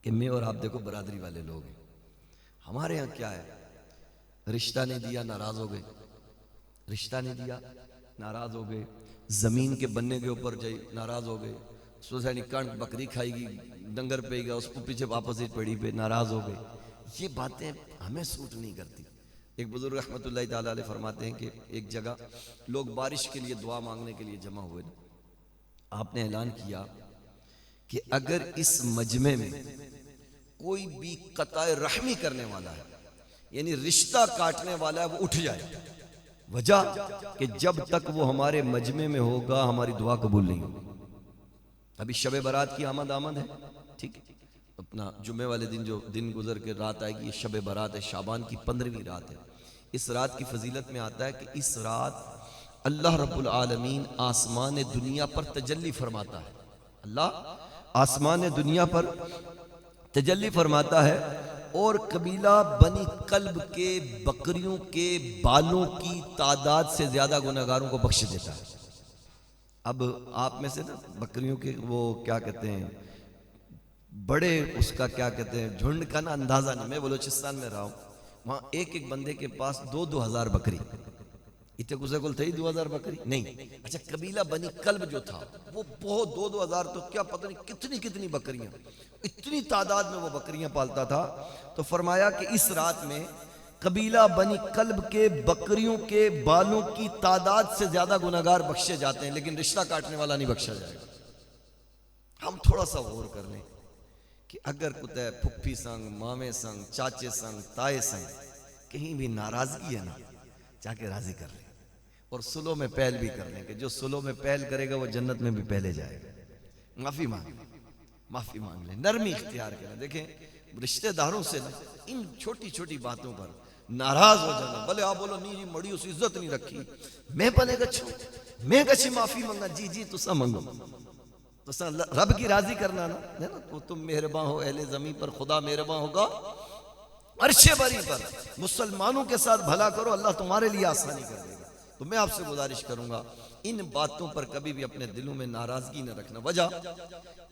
کہ میں اور آپ دیکھو برادری والے لوگ ہیں، ہمارے ہاں کیا ہے؟ رشتہ نہیں دیا ناراض ہو گئے، رشتہ نہیں دیا ناراض ہو گئے، زمین کے بننے کے اوپر جائی ناراض ہو گئے، سوسائٹی کانٹ بکری کھائی گی، ڈنگر پہ گیا اس کو پیچھے واپس ہی پڑی پہ ناراض ہو گئے۔ یہ باتیں ہمیں سوٹ نہیں کرتی۔ ایک بزرگ رحمۃ اللہ تعالیٰ علیہ فرماتے ہیں کہ ایک جگہ لوگ بارش کے لیے دعا مانگنے کے لیے جمع ہوئے، آپ نے اعلان کیا کہ اگر اس مجمع میں کوئی بھی قطع رحمی کرنے والا ہے یعنی رشتہ کاٹنے والا ہے وہ اٹھ جائے، وجہ کہ جب تک وہ ہمارے مجمع میں ہوگا ہماری دعا قبول نہیں ہوگی۔ ابھی شب برات کی آمد ہے، ٹھیک ہے، اپنا جمعے والے دن جو دن گزر کے رات آئے گی یہ شب برات ہے، شعبان کی 15ویں رات ہے۔ اس رات کی فضیلت میں آتا ہے کہ اس رات اللہ رب العالمین آسمان دنیا پر تجلی فرماتا ہے، اللہ آسمان دنیا پر تجلی فرماتا ہے اور قبیلہ بنی کلب کے بکریوں کے بالوں کی تعداد سے زیادہ گناہگاروں کو بخش دیتا ہے۔ اب آپ میں سے نا بکریوں کے وہ کیا کہتے ہیں بڑے اس کا کیا کہتے ہیں جھنڈ کا نا اندازہ نہیں. میں بلوچستان میں رہا ہوں, وہاں ایک بندے کے پاس 2,000 بکری. اتنے کسے کل تھی 2,000 بکری نہیں. اچھا قبیلہ بنی کلب جو تھا وہ بہت 2,000 تو کیا پتہ نہیں کتنی بکریاں, اتنی تعداد میں وہ بکریاں پالتا تھا. تو فرمایا کہ اس رات میں قبیلہ بنی کلب کے بکریوں کے بالوں کی تعداد سے زیادہ گناہگار بخشے جاتے ہیں, لیکن رشتہ کاٹنے والا نہیں بخشا جائے گا. ہم تھوڑا سا غور کر لیں کہ اگر کتے پھپھی سنگ, مامے سنگ, چاچے سنگ, تائے سنگ کہیں بھی ناراضگی ہے نا, جا کے راضی کر لیں اور سلو میں پہل بھی کر لیں کہ جو سلو میں پہل کرے گا وہ جنت میں بھی پہلے جائے گا. معافی مانگ لیں, نرمی اختیار کریں. دیکھیں رشتہ داروں سے ان چھوٹی چھوٹی باتوں پر ناراض ہو جانا, بھلے آپ بولو نہیں جی مڑی اس عزت نہیں رکھی, میں بنے گچھو میں گچھی معافی منگا, جی تسا منگو, تسا رب کی راضی کرنا نا, تو تم مہرباں ہو اہل زمین پر, خدا مہرباں ہوگا عرش بری پر. مسلمانوں کے ساتھ بھلا کرو, اللہ تمہارے لیے آسانی کر دے گا. تو میں آپ سے گزارش کروں گا ان باتوں پر کبھی بھی اپنے دلوں میں ناراضگی نہ رکھنا. وجہ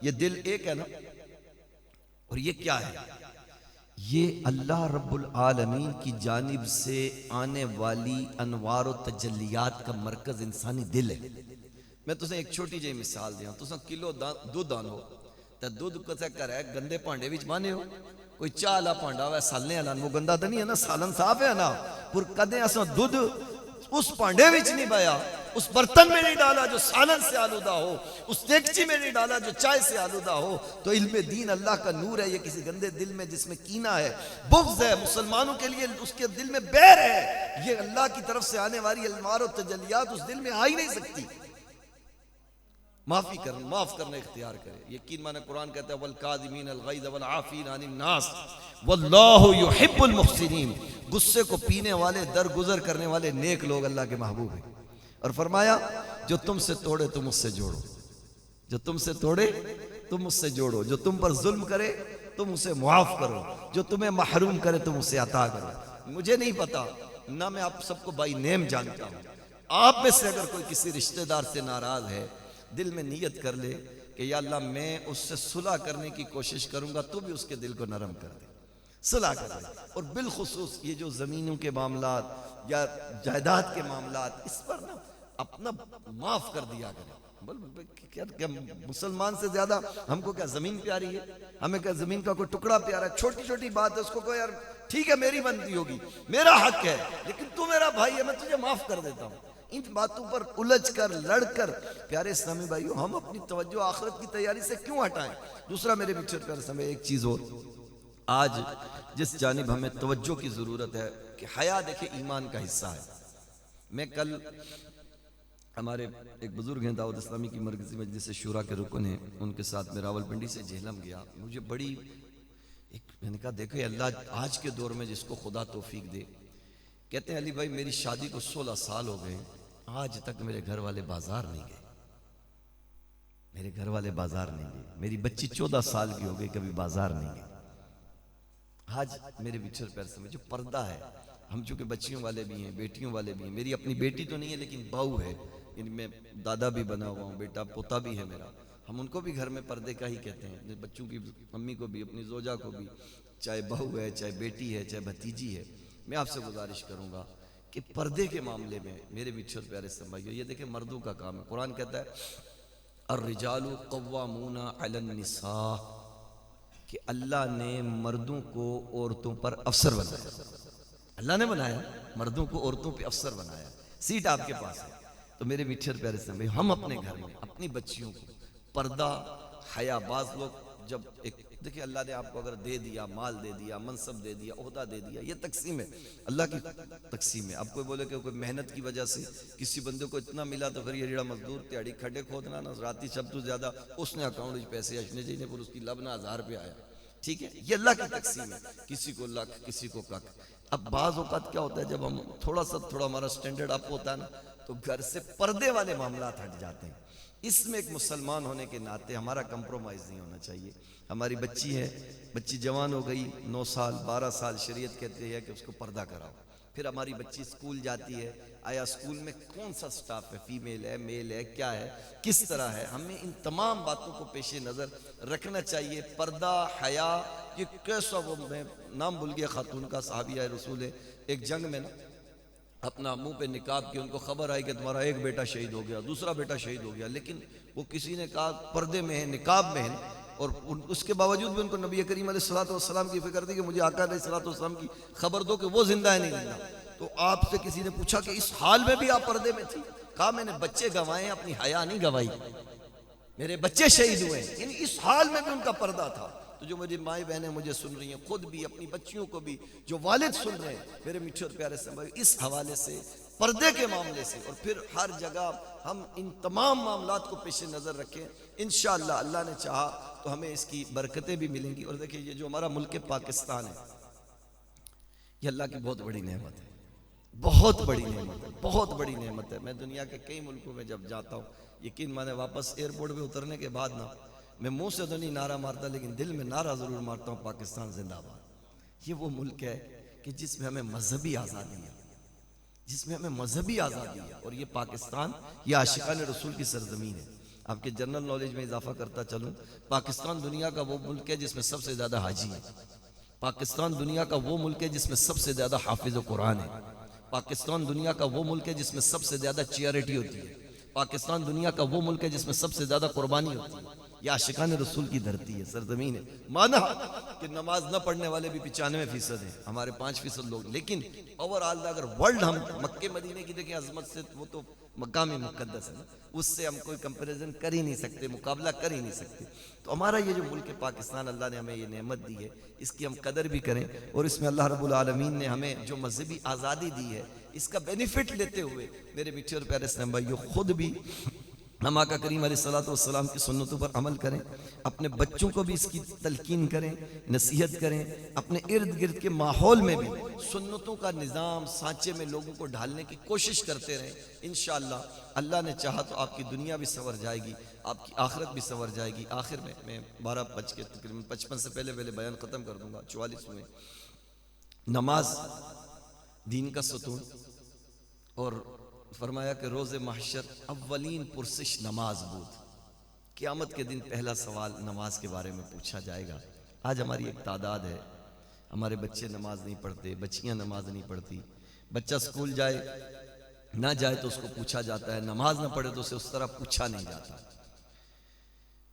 یہ دل ایک ہے نا, اور یہ کیا ہے, یہ اللہ رب العالمین کی جانب سے آنے والی انوار و تجلیات کا مرکز انسانی دل ہے. میں تسیں ایک چھوٹی جی مثال دیا, تسیں کلو دودھ آنو تو دودھ کسے کرے گندے پانڈے وچ بانے ہو, کوئی چاہ والا پانڈا ہوا سالنے والا, وہ گندا تو نہیں ہے نا, سالن صاف ہے نا, پر کدے اساں دودھ اس پانڈے وچ نہیں بایا, اس برتن میں نہیں ڈالا جو سالن سے آلودہ ہو, اس دیگچی میں نہیں ڈالا جو چائے سے آلودہ ہو. تو علم دین اللہ کا نور ہے, یہ کسی گندے دل میں جس میں کینہ ہے, بغض ہے, مسلمانوں کے لیے اس کے دل میں بیر ہے, یہ اللہ کی طرف سے آنے والی انوار و تجلیات اس دل میں آ ہی نہیں سکتی. معاف کرنا اختیار کرے. یقین مانے قرآن کہتا ہے والکاظمین الغیظ والعافین عن الناس واللہ یحب المحسنین. غصے کو پینے والے, درگزر کرنے والے نیک لوگ اللہ کے محبوب ہیں. اور فرمایا جو تم سے توڑے تم اس سے جوڑو, جو تم سے توڑے تم اس سے جوڑو, جو تم پر ظلم کرے تم اسے معاف کرو, جو تمہیں محروم کرے تم اسے عطا کرو. مجھے نہیں پتا نہ میں آپ سب کو بائی نیم جانتا ہوں, آپ میں سے اگر کوئی کسی رشتہ دار سے ناراض ہے, دل میں نیت کر لے کہ یا اللہ میں اس سے صلح کرنے کی کوشش کروں گا, تو بھی اس کے دل کو نرم کر دے, صلح کر دے. اور بالخصوص یہ جو زمینوں کے معاملات یا جائیداد کے معاملات, اس پر نا اپنا معاف کر دیا کرے. مسلمان سے زیادہ ہم کو کیا زمین پیاری ہے, ہمیں کیا زمین کا کوئی ٹکڑا پیارا ہے, چھوٹی چھوٹی بات ہے اس کو کوئی یار ٹھیک ہے میری بنتی ہوگی, میرا حق ہے, لیکن تو میرا بھائی ہے, میں تجھے معاف کر دیتا ہوں. ان باتوں پر الجھ کر لڑ کر پیارے اسلامی بھائیو ہم اپنی توجہ آخرت کی تیاری سے کیوں ہٹائیں. دوسرا میرے پیچھے پیارے اسلامی ایک چیز اور, آج جس جانب ہمیں توجہ کی ضرورت ہے کہ حیا دیکھیں ایمان کا حصہ ہے. میں کل ہمارے ایک بزرگ ہیں دعوت اسلامی کی مرکزی مجلس شورا کے رکن ہیں, ان کے ساتھ میں راولپنڈی سے جہلم گیا. مجھے بڑی میں نے کہا دیکھو اللہ آج کے دور میں جس کو خدا توفیق دے, کہتے ہیں علی بھائی میری شادی کو 16 سال ہو گئے, آج تک میرے گھر والے بازار نہیں گئے, میرے گھر والے بازار نہیں گئے. میری بچی 14 سال کی ہو گئی, کبھی بازار نہیں گئی. آج میرے بچھر پیر سے جو پردہ ہے, ہم چونکہ بچیوں والے بھی ہیں, بیٹیوں والے بھی ہیں, میری اپنی بیٹی تو نہیں ہے لیکن بہو ہے, یعنی میں دادا بھی بنا ہوا ہوں, بیٹا پوتا بھی ہے میرا, ہم ان کو بھی گھر میں پردے کا ہی کہتے ہیں. بچوں کی امی کو بھی, اپنی زوجہ کو بھی, چاہے بہو ہے, چاہے بیٹی ہے, چاہے بھتیجی ہے. میں آپ سے گزارش کروں گا کہ پردے کے معاملے میں میرے بچھر پیارے سمجھو, یہ دیکھیں مردوں کا کام ہے. قرآن کہتا ہے الرجال قوامون علی النساء, کہ اللہ نے مردوں کو عورتوں پر افسر بنایا. اللہ نے بنایا مردوں کو عورتوں پہ افسر بنایا, سیٹ آپ کے پاس ہے. تو میرے میٹھے پیارے سے ہم اپنے گھر میں اپنی بچیوں کو پردہ, حیا, بعض لوگ جب ایک دیکھیں اللہ نے آپ کو اگر دے دیا, مال دے دیا, منصب دے دیا, عہدہ دے دیا, یہ تقسیم ہے, اللہ کی تقسیم ہے. اب کوئی بولے کہ کوئی محنت کی وجہ سے کسی بندے کو اتنا ملا تو پھر یہ جڑا مزدور تیاڑی کھڈے کھودنا نا راتی سب تو زیادہ اس نے اکاؤنٹ میں پیسے اچھنے جی نے, پھر اس کی لبنا 1000 روپے آیا, ٹھیک ہے, یہ اللہ کی تقسیم ہے, کسی کو لاکھ کسی کو کک. اب بعض اوقات کیا ہوتا ہے جب ہم تھوڑا ہمارا سٹینڈرڈ اپ ہوتا ہے نا, تو گھر سے پردے والے معاملات ہٹ جاتے ہیں. اس میں ایک مسلمان ہونے کے ناطے ہمارا کمپرومائز نہیں ہونا چاہیے. ہماری بچی ہے, بچی جوان ہو گئی, 9 سال 12 سال, شریعت کہتی ہے کہ اس کو پردہ کراؤ. پھر ہماری بچی سکول جاتی ہے، آیا سکول میں کون سا سٹاف ہے، فیمیل ہے، میل ہے، کیا ہے، کس طرح ہے، ہمیں ان تمام باتوں کو پیش نظر رکھنا چاہیے۔ پردہ، حیا، یہ کیسا، وہ میں نام بھول گیا خاتون کا، صحابیہ رسول ہے، ایک جنگ میں نا اپنا منہ پہ نقاب کی، ان کو خبر آئی کہ تمہارا ایک بیٹا شہید ہو گیا، دوسرا بیٹا شہید ہو گیا، لیکن وہ کسی نے کہا پردے میں ہے، نقاب میں ہے، اور اس کے باوجود بھی ان کو نبی کریم علیہ الصلوۃ کی فکر تھی کہ مجھے آقا علیہ الصلوۃ کی خبر دو کہ وہ زندہ ہے نہیں زندہ۔ تو آپ سے کسی نے پوچھا کہ اس حال میں بھی آپ پردے میں تھی؟ کہا میں نے بچے گنوائے، اپنی حیا نہیں گنوائی، میرے بچے شہید ہوئے، یعنی اس حال میں بھی ان کا پردہ تھا۔ تو جو مجھے مائیں بہنیں مجھے سن رہی ہیں، خود بھی اپنی بچیوں کو بھی، جو والد سن رہے ہیں میرے میٹھے اور پیارے سے، اس حوالے سے، پردے کے معاملے سے، اور پھر ہر جگہ ہم ان تمام معاملات کو پیش نظر رکھیں، انشاءاللہ اللہ نے چاہا تو ہمیں اس کی برکتیں بھی ملیں گی۔ اور دیکھیں یہ جو ہمارا ملک پاکستان ہے، یہ اللہ کی بہت بڑی نعمت ہے، بہت بڑی نعمت ہے، بہت بڑی نعمت ہے۔ میں دنیا کے کئی ملکوں میں جب جاتا ہوں، یقین مانے واپس ایئرپورٹ پہ اترنے کے بعد نا، میں منہ سے تو نہیں نعرہ مارتا لیکن دل میں نعرہ ضرور مارتا ہوں، پاکستان زندہ باد۔ یہ وہ ملک ہے کہ جس میں ہمیں مذہبی آزادی ہے، جس میں ہمیں مذہبی آزادی ہے، اور یہ پاکستان، یہ عاشقان رسول کی سرزمین ہے۔ آپ کے جنرل نالج میں اضافہ کرتا چلوں، پاکستان دنیا کا وہ ملک ہے جس میں سب سے زیادہ حاجی ہے، پاکستان دنیا کا وہ ملک ہے جس میں سب سے زیادہ حافظ قرآن ہے، پاکستان دنیا کا وہ ملک ہے جس میں سب سے زیادہ چیئرٹی ہوتی ہے، پاکستان دنیا کا وہ ملک ہے جس میں سب سے زیادہ قربانی ہوتی ہے۔ یہ عاشقان رسول کی دھرتی ہے، سرزمین ہے۔ مانا کہ نماز نہ پڑھنے والے بھی 95% ہیں، ہمارے 5% لوگ، لیکن اوورآل اگر ورلڈ ہم مکے مدینے کی دیکھیں عظمت سے، وہ تو مقام مقدس ہے نا، اس سے ہم کوئی کمپیریزن کر ہی نہیں سکتے، مقابلہ کر ہی نہیں سکتے۔ تو ہمارا یہ جو ملک پاکستان، اللہ نے ہمیں یہ نعمت دی ہے، اس کی ہم قدر بھی کریں، اور اس میں اللہ رب العالمین نے ہمیں جو مذہبی آزادی دی ہے، اس کا بینیفٹ لیتے ہوئے میرے میٹھے اور پیارے اسلام بھائیو، خود بھی ہم آقا کریم علیہ الصلوۃ کی سنتوں پر عمل کریں، اپنے بچوں کو بھی اس کی تلقین کریں، نصیحت کریں، اپنے ارد گرد کے ماحول میں بھی سنتوں کا نظام سانچے میں لوگوں کو ڈھالنے کی کوشش کرتے رہیں۔ انشاءاللہ اللہ نے چاہا تو آپ کی دنیا بھی سنور جائے گی، آپ کی آخرت بھی سنور جائے گی۔ آخر میں 12 بج کے تقریباً 55 سے پہلے بیان ختم کر دوں گا، 44 میں نماز دین کا ستون، اور فرمایا کہ روز محشر اولین پرسش نماز بود، قیامت کے دن پہلا سوال نماز کے بارے میں پوچھا جائے گا۔ آج ہماری ایک تعداد ہے، ہمارے بچے نماز نہیں پڑھتے، بچیاں نماز نہیں پڑھتی، بچہ سکول جائے نہ جائے تو اس کو پوچھا جاتا ہے، نماز نہ پڑھے تو اسے اس طرح پوچھا نہیں جاتا۔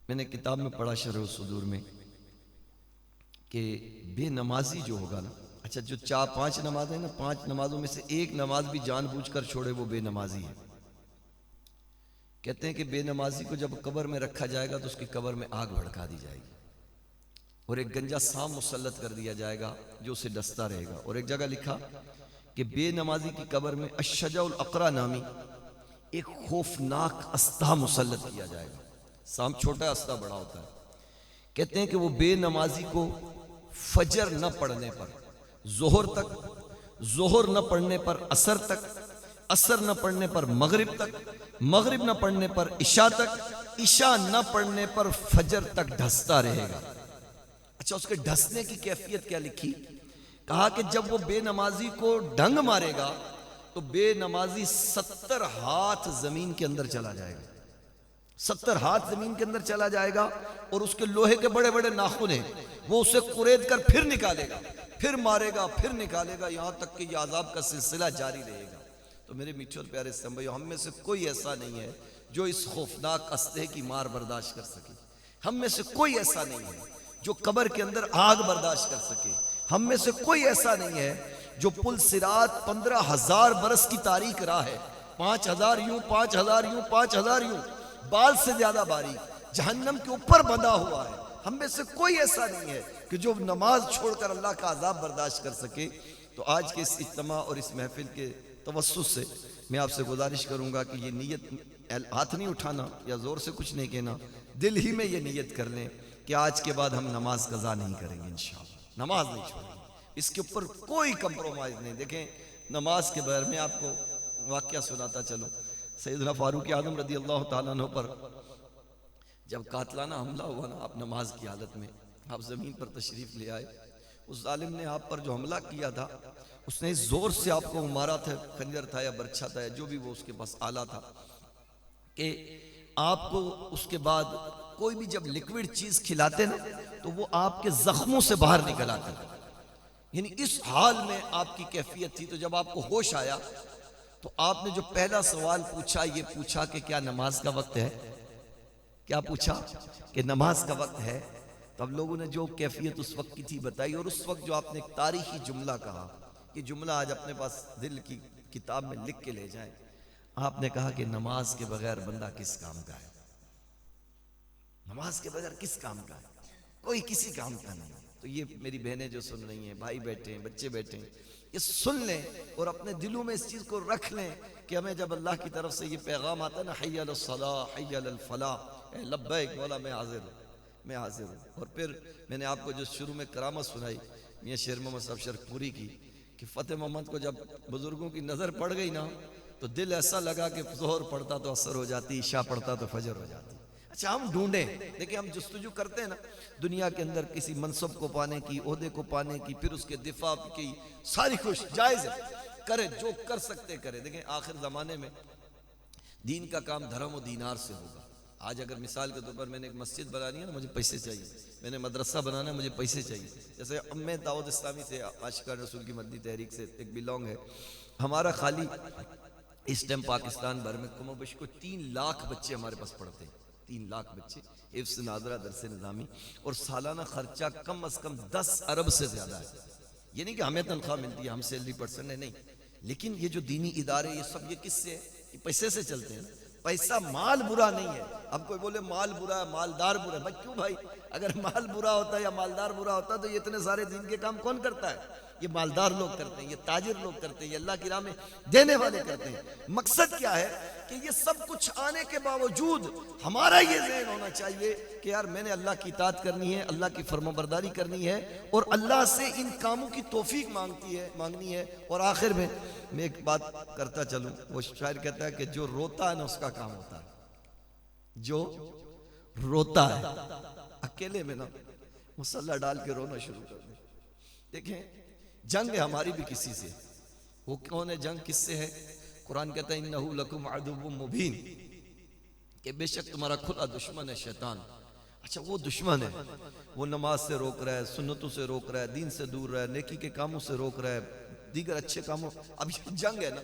میں نے کتاب میں پڑھا شرح الصدور میں کہ بے نمازی جو ہوگا نا، اچھا جو 4-5 نمازیں نا، 5 نمازوں میں سے ایک نماز بھی جان بوجھ کر چھوڑے وہ بے نمازی ہے۔ کہتے ہیں کہ بے نمازی کو جب قبر میں رکھا جائے گا تو اس کی قبر میں آگ بھڑکا دی جائے گی، اور ایک گنجا سام مسلط کر دیا جائے گا جو اسے ڈستا رہے گا۔ اور ایک جگہ لکھا کہ بے نمازی کی قبر میں الشجع الاقرع نامی ایک خوفناک استہ مسلط کیا جائے گا۔ سام چھوٹا، استہ بڑا ہوتا ہے۔ کہتے ہیں کہ وہ بے نمازی کو فجر نہ پڑھنے پر ظہر تک، ظہر نہ پڑھنے پر عصر تک، عصر نہ پڑھنے پر مغرب تک، مغرب نہ پڑھنے پر عشاء تک، عشاء نہ پڑھنے پر فجر تک ڈھستا رہے گا۔ اچھا اس کے ڈھسنے کی کیفیت کیا لکھی؟ کہا کہ جب وہ بے نمازی کو ڈنگ مارے گا تو بے نمازی 70 ہاتھ زمین کے اندر چلا جائے گا، 70 ہاتھ زمین کے اندر چلا جائے گا، اور اس کے لوہے کے بڑے بڑے ناخن ہیں، وہ اسے قرید کر پھر نکالے گا، پھر مارے گا، پھر نکالے گا، یہاں تک کہ یہ عذاب کا سلسلہ جاری رہے گا۔ تو میرے میٹھے اور پیارے اسلام بھائیو، ہم میں سے کوئی ایسا نہیں ہے جو اس خوفناک استہ کی مار برداشت کر سکے، ہم میں سے کوئی ایسا نہیں ہے جو قبر کے اندر آگ برداشت کر سکے، ہم میں سے کوئی ایسا نہیں ہے جو پل صراط 15,000 برس کی تاریک راہ ہے، 5,000 یوں، 5,000 یوں، 5,000 یوں، بال سے زیادہ باریک جہنم کے اوپر بندھا ہوا ہے، ہم میں سے کوئی ایسا نہیں ہے کہ جو نماز چھوڑ کر اللہ کا عذاب برداشت کر سکے۔ تو آج کے اس اجتماع اور اس محفل کے توسط سے میں آپ سے گزارش کروں گا کہ یہ نیت، ہاتھ نہیں اٹھانا یا زور سے کچھ نہیں کہنا، دل ہی میں یہ نیت کر لیں کہ آج کے بعد ہم نماز قضا نہیں کریں گے، انشاءاللہ نماز نہیں چھوڑیں گے، اس کے اوپر کوئی کمپرومائز نہیں۔ دیکھیں نماز کے بغیر، میں آپ کو واقعہ سناتا چلوں، سیدنا فاروق اعظم رضی اللہ تعالیٰ عنہ پر جب قاتلانہ حملہ ہوا نا، آپ نماز کی حالت میں آپ زمین پر تشریف لے آئے، اس ظالم نے آپ پر جو حملہ کیا تھا اس نے اس زور سے آپ کو مارا تھا، خنجر تھا یا برچھا تھا یا جو بھی وہ اس کے پاس آلہ تھا، کہ آپ کو اس کے بعد کوئی بھی جب لکوڈ چیز کھلاتے نا تو وہ آپ کے زخموں سے باہر نکل آتی، یعنی اس حال میں آپ کی کیفیت تھی۔ تو جب آپ کو ہوش آیا تو آپ نے جو پہلا سوال پوچھا یہ پوچھا کہ کیا نماز کا وقت ہے؟ کیا پوچھا؟ کہ نماز کا وقت ہے۔ تو اب لوگوں نے جو کیفیت اس وقت کی تھی بتائی، اور اس وقت جو آپ نے ایک تاریخی جملہ کہا، یہ جملہ آج اپنے پاس دل کی کتاب میں لکھ کے لے جائیں۔ آپ نے کہا کہ نماز کے بغیر بندہ کس کام کا ہے؟ نماز کے بغیر کس کام کا ہے؟ کوئی کسی کام کا نہیں۔ تو یہ میری بہنیں جو سن رہی ہیں، بھائی بیٹھے ہیں، بچے بیٹھے ہیں، یہ سن لیں اور اپنے دلوں میں اس چیز کو رکھ لیں کہ ہمیں جب اللہ کی طرف سے یہ پیغام آتا ہے نا، حی علی الصلاۃ حی علی الفلاح، اے لبیک مولا میں حاضر ہوں، میں حاضر ہوں۔ اور پھر میں نے آپ کو جو شروع میں کرامت سنائی میاں شیر محمد صاحب شرک پوری کی، کہ فتح محمد کو جب بزرگوں کی نظر پڑ گئی نا تو دل ایسا لگا کہ ظہر پڑھتا تو عصر ہو جاتی، عشاء پڑھتا تو فجر ہو جاتی۔ اچھا ہم ڈھونڈیں، دیکھیں ہم جستجو کرتے ہیں نا دنیا کے اندر کسی منصب کو پانے کی، عہدے کو پانے کی، پھر اس کے دفاع کی، ساری خوش جائز ہے، کرے جو کر سکتے کرے۔ دیکھیں آخر زمانے میں دین کا کام درہم و دینار سے ہوگا۔ آج اگر مثال کے طور پر میں نے ایک مسجد بنانی ہے نا، مجھے پیسے چاہیے، میں نے مدرسہ بنانا ہے، مجھے پیسے چاہیے۔ جیسے میں دعوت اسلامی سے، عاشقان رسول کی مدنی تحریک سے ایک بلونگ ہے، ہمارا خالی اس ٹائم پاکستان بھر میں کم و بیش کو 3 لاکھ بچے ہمارے پاس پڑھتے ہیں، 3 لاکھ بچے حفظ ناظرہ درس نظامی، اور سالانہ خرچہ کم از کم 10 ارب سے زیادہ ہے۔ یہ نہیں کہ ہمیں تنخواہ ملتی ہے، ہم سیلری پرسن ہے، نہیں، لیکن یہ جو دینی ادارے یہ سب یہ کس سے ہے؟ یہ پیسے سے چلتے ہیں نا۔ پیسہ مال برا نہیں ہے۔ اب کوئی بولے مال برا ہے، مالدار برا ہے، بھائی کیوں بھائی؟ اگر مال برا ہوتا ہے یا مالدار برا ہوتا ہے تو یہ اتنے سارے دین کے کام کون کرتا ہے؟ یہ مالدار لوگ کرتے ہیں، یہ تاجر لوگ کرتے ہیں، یہ اللہ کی راہ میں دینے والے کرتے ہیں۔ مقصد کیا ہے کہ یہ سب کچھ آنے کے باوجود ہمارا یہ ذہن ہونا چاہیے کہ یار میں نے اللہ کی اطاعت کرنی ہے، اللہ کی فرمانبرداری کرنی ہے، اور اللہ سے ان کاموں کی توفیق مانگنی ہے۔ اور آخر میں ایک بات کرتا چلوں، وہ شاعر کہتا ہے کہ جو روتا ہے نا اس کا کام ہوتا ہے، جو روتا ہے اکیلے میں نا مسلح ڈال کے رونا شروع کر دے۔ دیکھیں جنگ ہے ہماری بھی کسی سے، وہ کون ہے جنگ؟ کس سے ہے؟ قرآن کہتا ہے انہو لکم عدو مبین، کہ بے شک تمہارا کھلا دشمن ہے شیطان۔ اچھا وہ دشمن ہے، وہ نماز سے روک رہا ہے، سنتوں سے روک رہا ہے، دین سے دور رہا ہے، نیکی کے کاموں سے روک رہا ہے، دیگر اچھے کاموں۔ اب یہ جنگ ہے نا،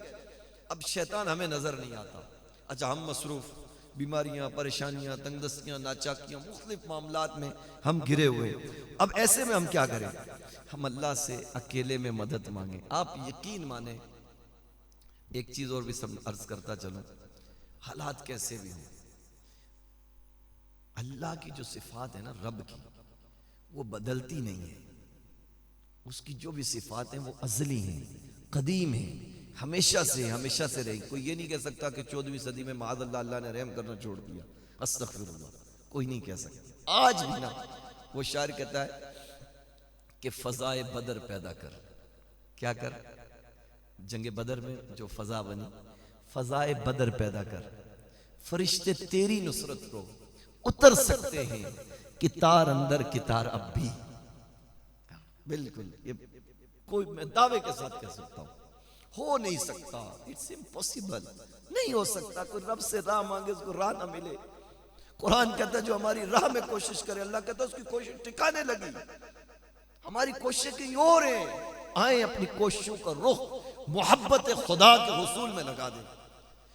اب شیطان ہمیں نظر نہیں آتا۔ اچھا ہم مصروف، بیماریاں، پریشانیاں، تنگ دستیاں، ناچاکیاں، مختلف معاملات میں ہم گھرے ہوئے۔ اب ایسے میں ہم کیا کریں؟ ہم اللہ سے اکیلے میں مدد مانگیں۔ آپ یقین مانیں، ایک چیز اور بھی عرض کرتا چلوں، حالات کیسے بھی ہوں، اللہ کی جو صفات ہے نا رب کی، وہ بدلتی نہیں ہے۔ اس کی جو بھی صفات ہیں وہ ازلی ہیں، قدیم ہیں، ہمیشہ سے رہی۔ کوئی یہ نہیں کہہ سکتا کہ 14ویں صدی میں معاذ اللہ اللہ نے رحم کرنا چھوڑ دیا، استغفر اللہ، کوئی نہیں کہہ سکتا۔ آج بھی نا وہ شاعر کہتا ہے کہ فضائے بدر پیدا کر، کیا کر؟ جنگ بدر میں جو فضا بنی، فضائے بدر پیدا کر، فرشتے تیری نصرت کو اتر سکتے ہیں، کتار اندر کتار اب بھی۔ بالکل یہ کوئی میں دعوے کے ساتھ کہہ سکتا ہوں، ہو نہیں سکتا، اٹس امپوسیبل، نہیں ہو سکتا۔ کوئی رب سے راہ مانگے اس کو راہ نہ ملے۔ قرآن کہتا ہے جو ہماری راہ میں کوشش کرے، اللہ کہتا ہے اس کی کوشش ٹکانے لگی۔ ہماری کوششیں کہیں اور ہیں، آئیں اپنی کوششوں کا رخ محبت خدا کے حصول میں لگا دیں،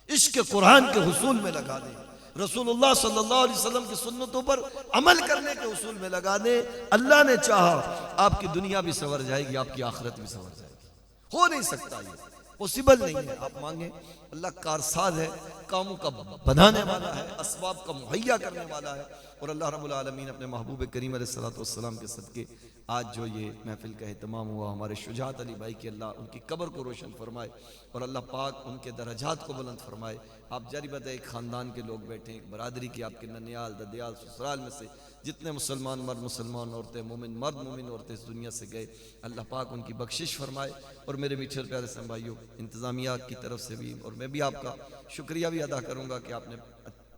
عشق قرآن کے حصول میں لگا دیں، رسول اللہ صلی اللہ علیہ وسلم کی سنتوں پر عمل کرنے کے حصول میں لگا دیں۔ اللہ نے چاہا آپ کی دنیا بھی سنور جائے گی، آپ کی آخرت بھی سنور جائے گی۔ ہو نہیں سکتا، یہ پوسیبل نہیں ہے۔ آپ مانگیں، اللہ کارساز ہے، کاموں کا بنانے والا ہے، اسباب کا مہیا کرنے والا ہے۔ اور اللہ رب العالمین اپنے محبوب کریم علیہ السلام کے صدقے آج جو یہ محفل کا اہتمام ہوا، ہمارے شجاعت علی بھائی کی اللہ ان کی قبر کو روشن فرمائے، اور اللہ پاک ان کے درجات کو بلند فرمائے۔ آپ جاری بات ہے، ایک خاندان کے لوگ بیٹھے ہیں، ایک برادری کی، آپ کے ننیال، ددیال، سسرال میں سے جتنے مسلمان مرد، مسلمان عورتیں، مومن مرد، مومن عورتیں اس دنیا سے گئے، اللہ پاک ان کی بخشش فرمائے۔ اور میرے میٹھے پیارے بھائیوں، انتظامیہ کی طرف سے بھی، اور میں بھی آپ کا شکریہ بھی ادا کروں گا کہ آپ نے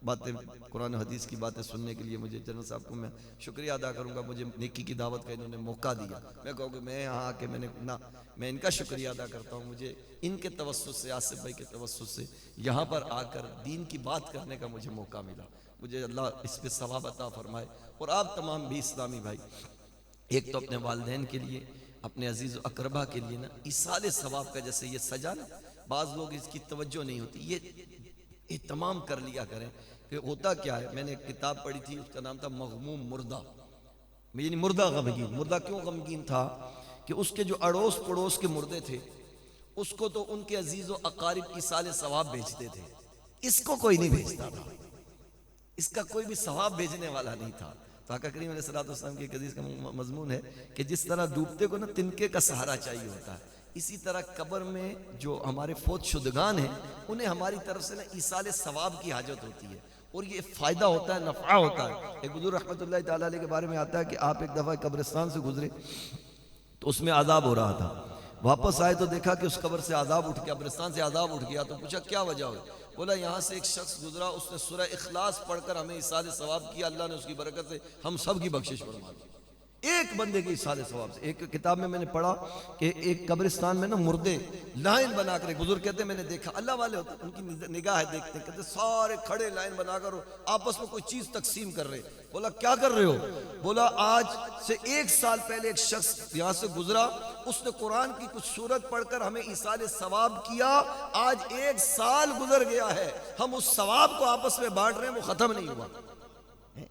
باتیں قرآن حدیث کی باتیں سننے کے لیے مجھے جنرل صاحب کو میں شکریہ ادا کروں گا، مجھے نیکی کی دعوت کا انہوں نے موقع دیا. میں کہوں کہ میں یہاں آ کے میں ان کا شکریہ ادا کرتا ہوں. مجھے ان کے توسط سے، آصف بھائی کے توسط سے یہاں پر آ کر دین کی بات کرنے کا مجھے موقع ملا. مجھے اللہ اس پہ ثواب عطا فرمائے. اور آپ تمام بھی اسلامی بھائی، ایک تو اپنے والدین کے لیے، اپنے عزیز و اقربا کے لیے نا ایصال ثواب کا جیسے یہ سجا نا، بعض لوگ اس کی توجہ نہیں ہوتی، یہ اہتمام کر لیا کریں کہ ہوتا کیا ہے. میں نے ایک کتاب پڑھی تھی، اس کا نام تھا مغموم مردہ، یعنی مردہ غمگین. مردہ کیوں غمگین تھا کہ اس کے جو اڑوس پڑوس کے مردے تھے اس کو تو ان کے عزیز و اقارب ایصال ثواب بھیجتے تھے، اس کو کوئی نہیں بھیجتا تھا، اس کا کوئی بھی ثواب بھیجنے والا نہیں تھا. تو آقا کریم علیہ السلام کی ایک حدیث کا مضمون ہے کہ جس طرح ڈوبتے کو نا تنکے کا سہارا چاہیے ہوتا ہے، اسی طرح قبر میں جو ہمارے فوت شدگان ہیں انہیں ہماری طرف سے نا ایصال ثواب کی حاجت ہوتی ہے، اور یہ فائدہ ہوتا ہے، نفع ہوتا ہے. ایک بزرگ رحمۃ اللہ تعالیٰ علیہ کے بارے میں آتا ہے کہ آپ ایک دفعہ قبرستان سے گزرے تو اس میں عذاب ہو رہا تھا. واپس آئے تو دیکھا کہ اس قبر سے عذاب اٹھ گیا، قبرستان سے عذاب اٹھ گیا. تو پوچھا کیا وجہ ہوئی؟ بولا یہاں سے ایک شخص گزرا، اس نے سورہ اخلاص پڑھ کر ہمیں ایصال ثواب کیا، اللہ نے اس کی برکت سے ہم سب کی بخشش فرما دی. ایک بندے کے ایصال ثواب سے. ایک کتاب میں نے پڑھا کہ ایک قبرستان میں نا مردے لائن بنا کر، بزرگ کہتے ہیں میں نے دیکھا، اللہ والے ہوتے ان کی نگاہ ہے، دیکھتے ہیں، کہتے سارے کھڑے لائن بنا کر آپس میں کوئی چیز تقسیم کر رہے. بولا کیا کر رہے ہو؟ بولا آج سے 1 سال پہلے ایک شخص یہاں سے گزرا، اس نے قرآن کی کچھ سورت پڑھ کر ہمیں ایصال ثواب کیا، آج 1 سال گزر گیا ہے، ہم اس ثواب کو آپس میں بانٹ رہے ہیں، وہ ختم نہیں ہوا.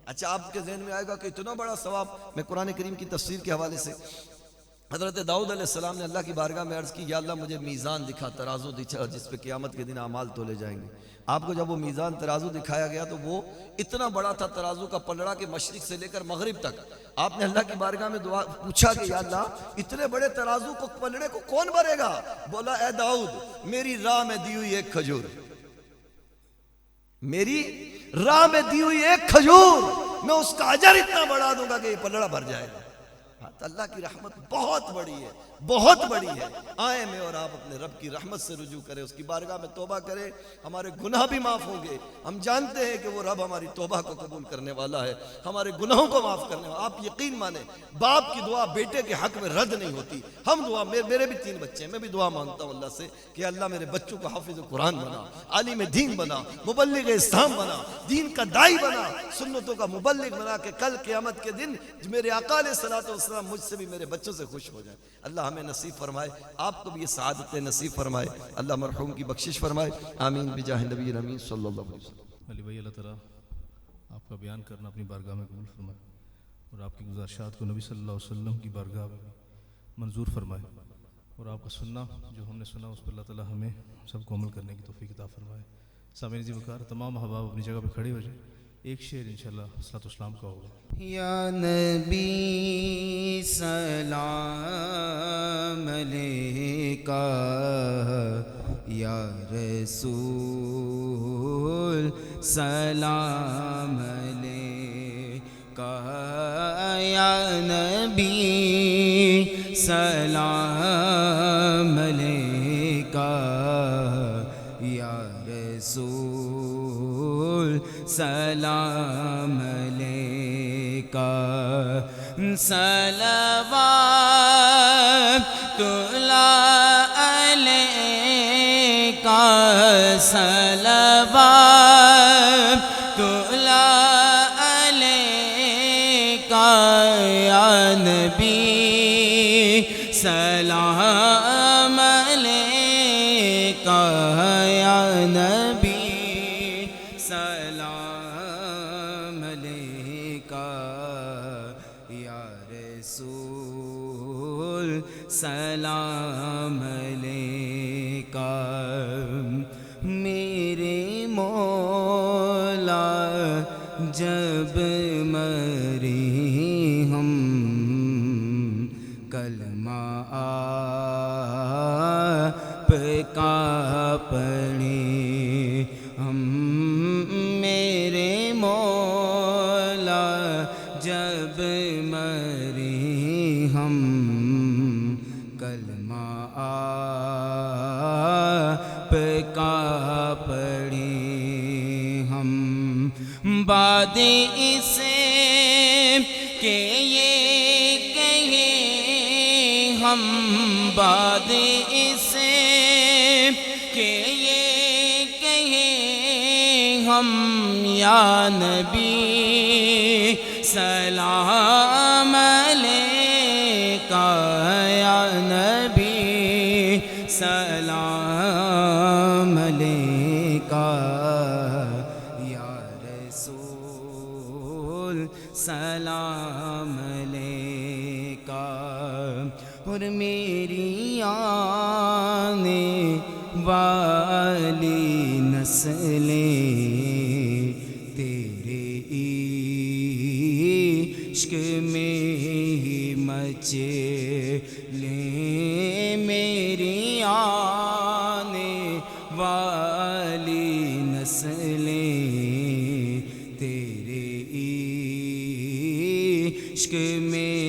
اچھا آپ کے ذہن میں آئے گا کہ اتنا بڑا ثواب. میں قرآن کریم کی تفسیر کے حوالے سے، حضرت داؤد علیہ السلام نے اللہ کی بارگاہ میں عرض کی، یا اللہ مجھے میزان دکھا، ترازو دکھا، جس پہ قیامت کے دن اعمال تولے جائیں گے. آپ کو جب وہ میزان ترازو دکھایا گیا تو وہ اتنا بڑا تھا ترازو کا پلڑا کہ مشرق سے لے کر مغرب تک. آپ نے اللہ کی بارگاہ میں دعا پوچھا کہ یا اللہ اتنے بڑے ترازو کو، پلڑے کو کون بھرے گا؟ بولا اے داؤد میری راہ میں دی ہوئی ایک کھجور، میری راہ میں دی ہوئی ایک کھجور، میں اس کا اجر اتنا بڑھا دوں گا کہ یہ پلڑا بھر جائے گا. اللہ کی رحمت بہت بڑی ہے، بہت بڑی ہے. آئیں میں اور آپ اپنے رب کی رحمت سے رجوع کریں، اس کی بارگاہ میں توبہ کریں، ہمارے گناہ بھی معاف ہوں گے. ہم جانتے ہیں کہ وہ رب ہماری توبہ کو قبول کرنے والا ہے، ہمارے گناہوں کو معاف کرنے والا. آپ یقین مانیں باپ کی دعا بیٹے کے حق میں رد نہیں ہوتی. ہم دعا، میرے بھی 3 بچے ہیں، میں بھی دعا مانگتا ہوں اللہ سے کہ اللہ میرے بچوں کو حافظ قرآن بنا، عالم دین بنا، مبلغ اسلام بنا، دین کا داعی بنا، سنتوں کا مبلغ بنا کہ کل قیامت کے دن میرے آقا علیہ الصلوۃ والسلام مجھ سے بھی میرے بچوں سے خوش ہو جائیں. اللہ ہمیں نصیب فرمائے، آپ کو بھی یہ سعادت نصیب فرمائے. اللہ مرحوم کی بخشش فرمائے. آمین بجاہ نبی الامین صلی اللہ علیہ وسلم. علی بھائی اللہ تعالیٰ آپ کا بیان کرنا اپنی بارگاہ میں قبول فرمائے، اور آپ کی گزارشات کو نبی صلی اللہ علیہ وسلم کی بارگاہ میں منظور فرمائے، اور آپ کا سننا جو ہم نے سنا اس پر اللہ تعالیٰ ہمیں سب کو عمل کرنے کی توفیق عطا فرمائے. سامعین جی وقار تمام احباب اپنی جگہ پہ کھڑے ہو جائیں. ایک شعر انشاءاللہ صلاۃ والسلام کا ہوگا. یا نبی سلام علیکہ، یا رسول سلام علیکہ، یا نبی سلام علیکہ، یا رسول سلام علیکہ. صلوات اللہ علیکہ، صلوات اللہ علیکہ، یا نبی سلام علیکہ، یا نبی سلام علیکہ، یا رسول سلام علیکہ. میرے مولا جب مرے ہم کلمہ آپ کا پڑھیں ہم، میرے مولا جب مرے ہم کلمہ آپ کا پڑھیں ہم. بعد اسے کہ یہ کہیں ہم، بعد اسے کہ یہ کہیں ہم، یا نبی سلام علیکہ، یا نبی سلام علیکہ، یا رسول سلام علیکہ۔ اور میری آنے والی نسلیں تیرے عشق میں ہی مچے لیں، میری آنے والی نسلیں تیرے عشق میں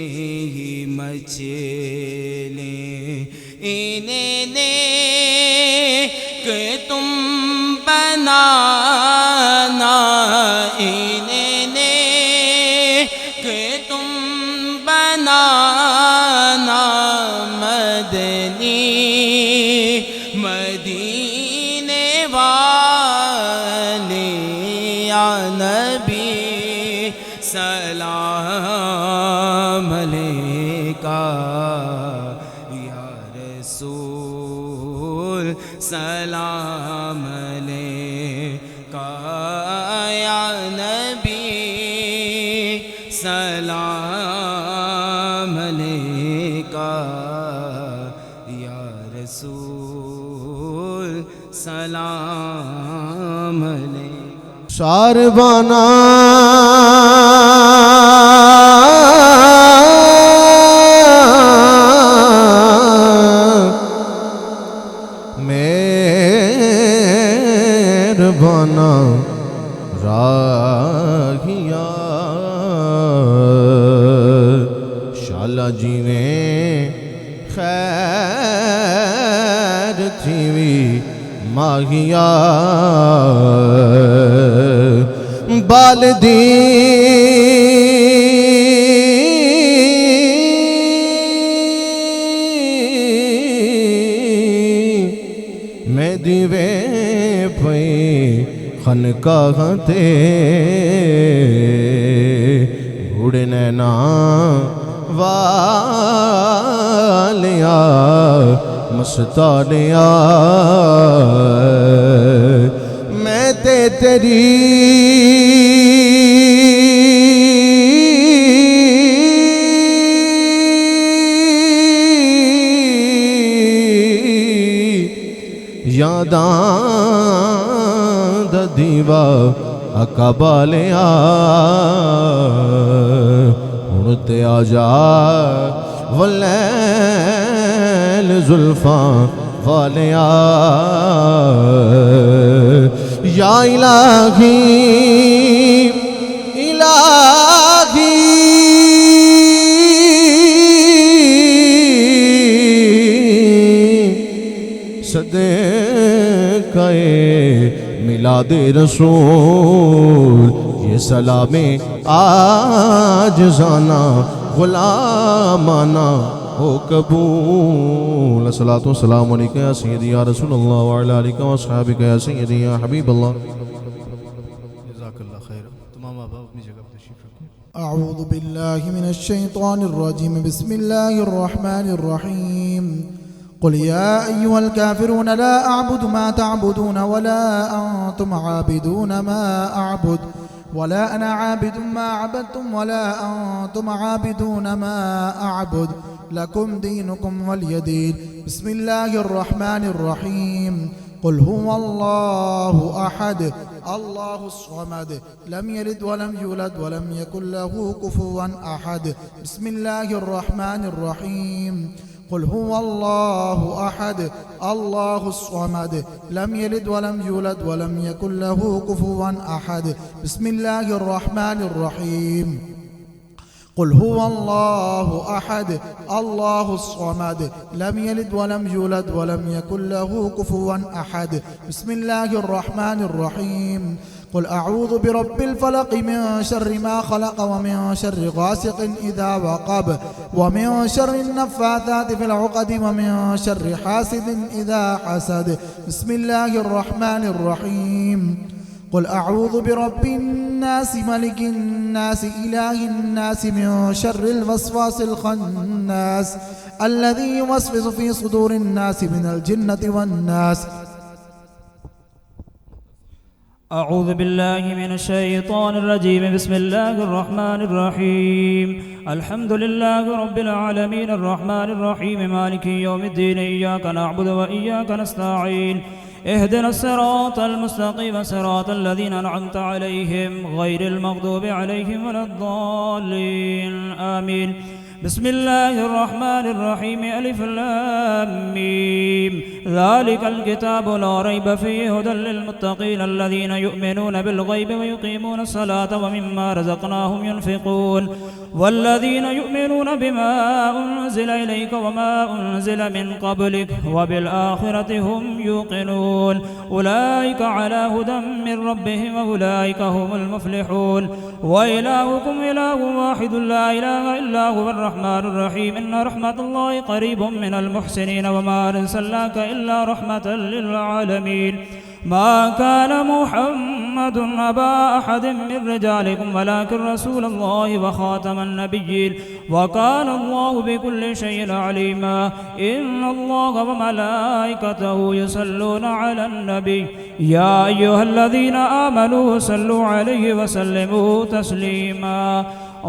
ہی مچے لیں۔ انہیں نیک تم بنانا، انہیں نیک تم بنانا، مدنی مدینے والے، یا نبی سلام علیکہ، یا رسول سلام علیکہ، یا نبی سلام علیکہ، یا رسول سلام علیکہ۔ شاربانہ مہربانہ راہیا، شالا جی نے خیر تھیوی ماہیا، بالدی میں دیوے پئی خانقاہ تے، بوڑھے نینا والیا مستانیا، میں تے تیری یاداں دا دیوا عقبہ لیا، ہن تے آ جا واللیل زلفاں والیا، یا الہی الہی صدقہ میلاد رسول، یہ سلام عاجزانہ غلامانہ ہو قبول۔ الصلاۃ والسلام علیکہ یا سیدی یا رسول اللہ وعلی آلہ واصحابہ یا سیدی یا حبیب اللہ۔ جزاک اللہ خیر۔ تمام آباء اپنی جگہ پر تشریف رکھیں۔ اعوذ باللہ من الشیطان الرجیم، بسم اللہ الرحمن الرحیم۔ قل يا أيها الكافرون لا أعبد ما تعبدون ولا أنتم عابدون ما أعبد ولا أنا عابد ما عبدتم ولا أنتم عابدون ما أعبد لكم دينكم ولي دين. بسم الله الرحمن الرحيم. قل هو الله أحد الله الصمد لم يلد ولم يولد ولم يكن له كفوا أحد. بسم الله الرحمن الرحيم. قل هو الله أحد الله الصمد لم يلد ولم يولد ولم يكن له كفوا أحد. بسم الله الرحمن الرحيم. قل هو الله أحد الله الصمد لم يلد ولم يولد ولم يكن له كفوا أحد. بسم الله الرحمن الرحيم. قل أعوذ برب الفلق من شر ما خلق ومن شر غاسق إذا وقب ومن شر النفاثات في العقد ومن شر حاسد إذا حسد. بسم الله الرحمن الرحيم. قل أعوذ برب الناس ملك الناس إله الناس من شر الوسواس الخناس الذي يوسوس في صدور الناس من الجنة والناس. أعوذ بالله من الشيطان الرجيم. بسم الله الرحمن الرحيم. الحمد لله رب العالمين الرحمن الرحيم مالك يوم الدين. إياك نعبد وإياك نستعين. اهدنا الصراط المستقيم صراط الذين أنعمت عليهم غير المغضوب عليهم ولا الضالين آمين. بسم الله الرحمن الرحيم. ألف لام ميم. ذلك الكتاب لا ريب فيه هدى للمتقين الذين يؤمنون بالغيب ويقيمون الصلاة ومما رزقناهم ينفقون والذين يؤمنون بما أنزل إليك وما أنزل من قبلك وبالآخرة هم يوقنون أولئك على هدى من ربهم وأولئك هم المفلحون. وإلهكم إله واحد لا إله إلا هو الرحمن الرحيم. إن رحمة الله قريب من المحسنين وما أرسلناك إلا رحمة للعالمين. ما كان محمد أبا أحد من رجالكم ولكن رسول الله وخاتم النبيين وكان الله بكل شيء عليما. إن الله وملائكته يصلون على النبي يا أيها الذين آمنوا صلوا عليه وسلموا تسليما.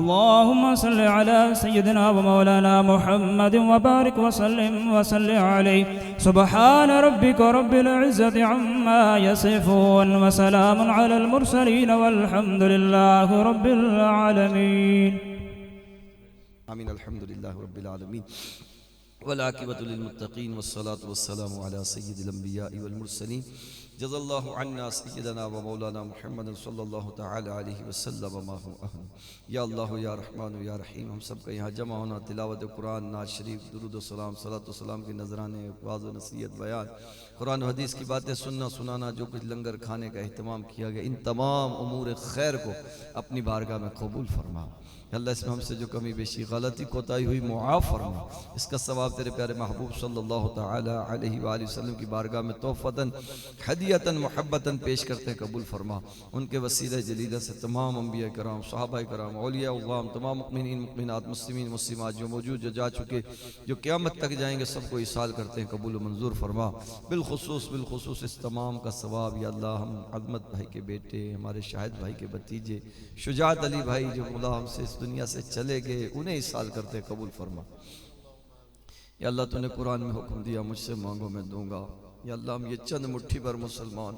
اللهم صل على سيدنا ومولانا محمد وبارك وسلم وصل عليه. سبحان ربك رب العزة عما يصفون وسلام على المرسلين والحمد لله رب العالمين. آمين. الحمد لله رب العالمين والعاقبة للمتقين والصلاة والسلام على سيد الأنبياء والمرسلين. جزا الله عنا سيدنا ومولانا محمد صلی اللہ تعالی علیہ وسلم ما هو أهل. یا اللہ یا رحمان یا رحیم. ہم سب کا یہاں جمع ہونا، تلاوت قرآن، نعت شریف، درود و سلام، صلاۃ و سلام کے نذرانے، واعظ و نصیحت، بیان قرآن و حدیث کی باتیں سننا سنانا، جو کچھ لنگر کھانے کا اہتمام کیا گیا، ان تمام امور خیر کو اپنی بارگاہ میں قبول فرما. اللہ اس میں ہم سے جو کمی بیشی غلطی کوتاہی ہوئی معاف فرما. اس کا ثواب تیرے پیارے محبوب صلی اللہ تعالی علیہ وآلہ وسلم کی بارگاہ میں توفتاً ہدیتاً محبتاً پیش کرتے ہیں، قبول فرما. ان کے وسیلہ جلیلہ سے تمام انبیاء کرام، صحابہ کرام، اولیاء اللہ، تمام مؤمنین مؤمنات، مسلمین مسلمات جو موجود جو جا چکے، جو قیامت تک جائیں گے، سب کو ایصال کرتے ہیں، قبول و منظور فرما. بالخصوص اس تمام کا ثواب یا اللہ ہم عظمت بھائی کے بیٹے، ہمارے شاہد بھائی کے بھتیجے شجاعت علی بھائی جو مولا ہم سے اس دنیا سے چلے گئے، انہیں ایصال کرتے ہیں، قبول فرما. یا اللہ تو نے قرآن میں حکم دیا مجھ سے مانگو میں دوں گا. یا اللہ ہم یہ چند مٹھی پر مسلمان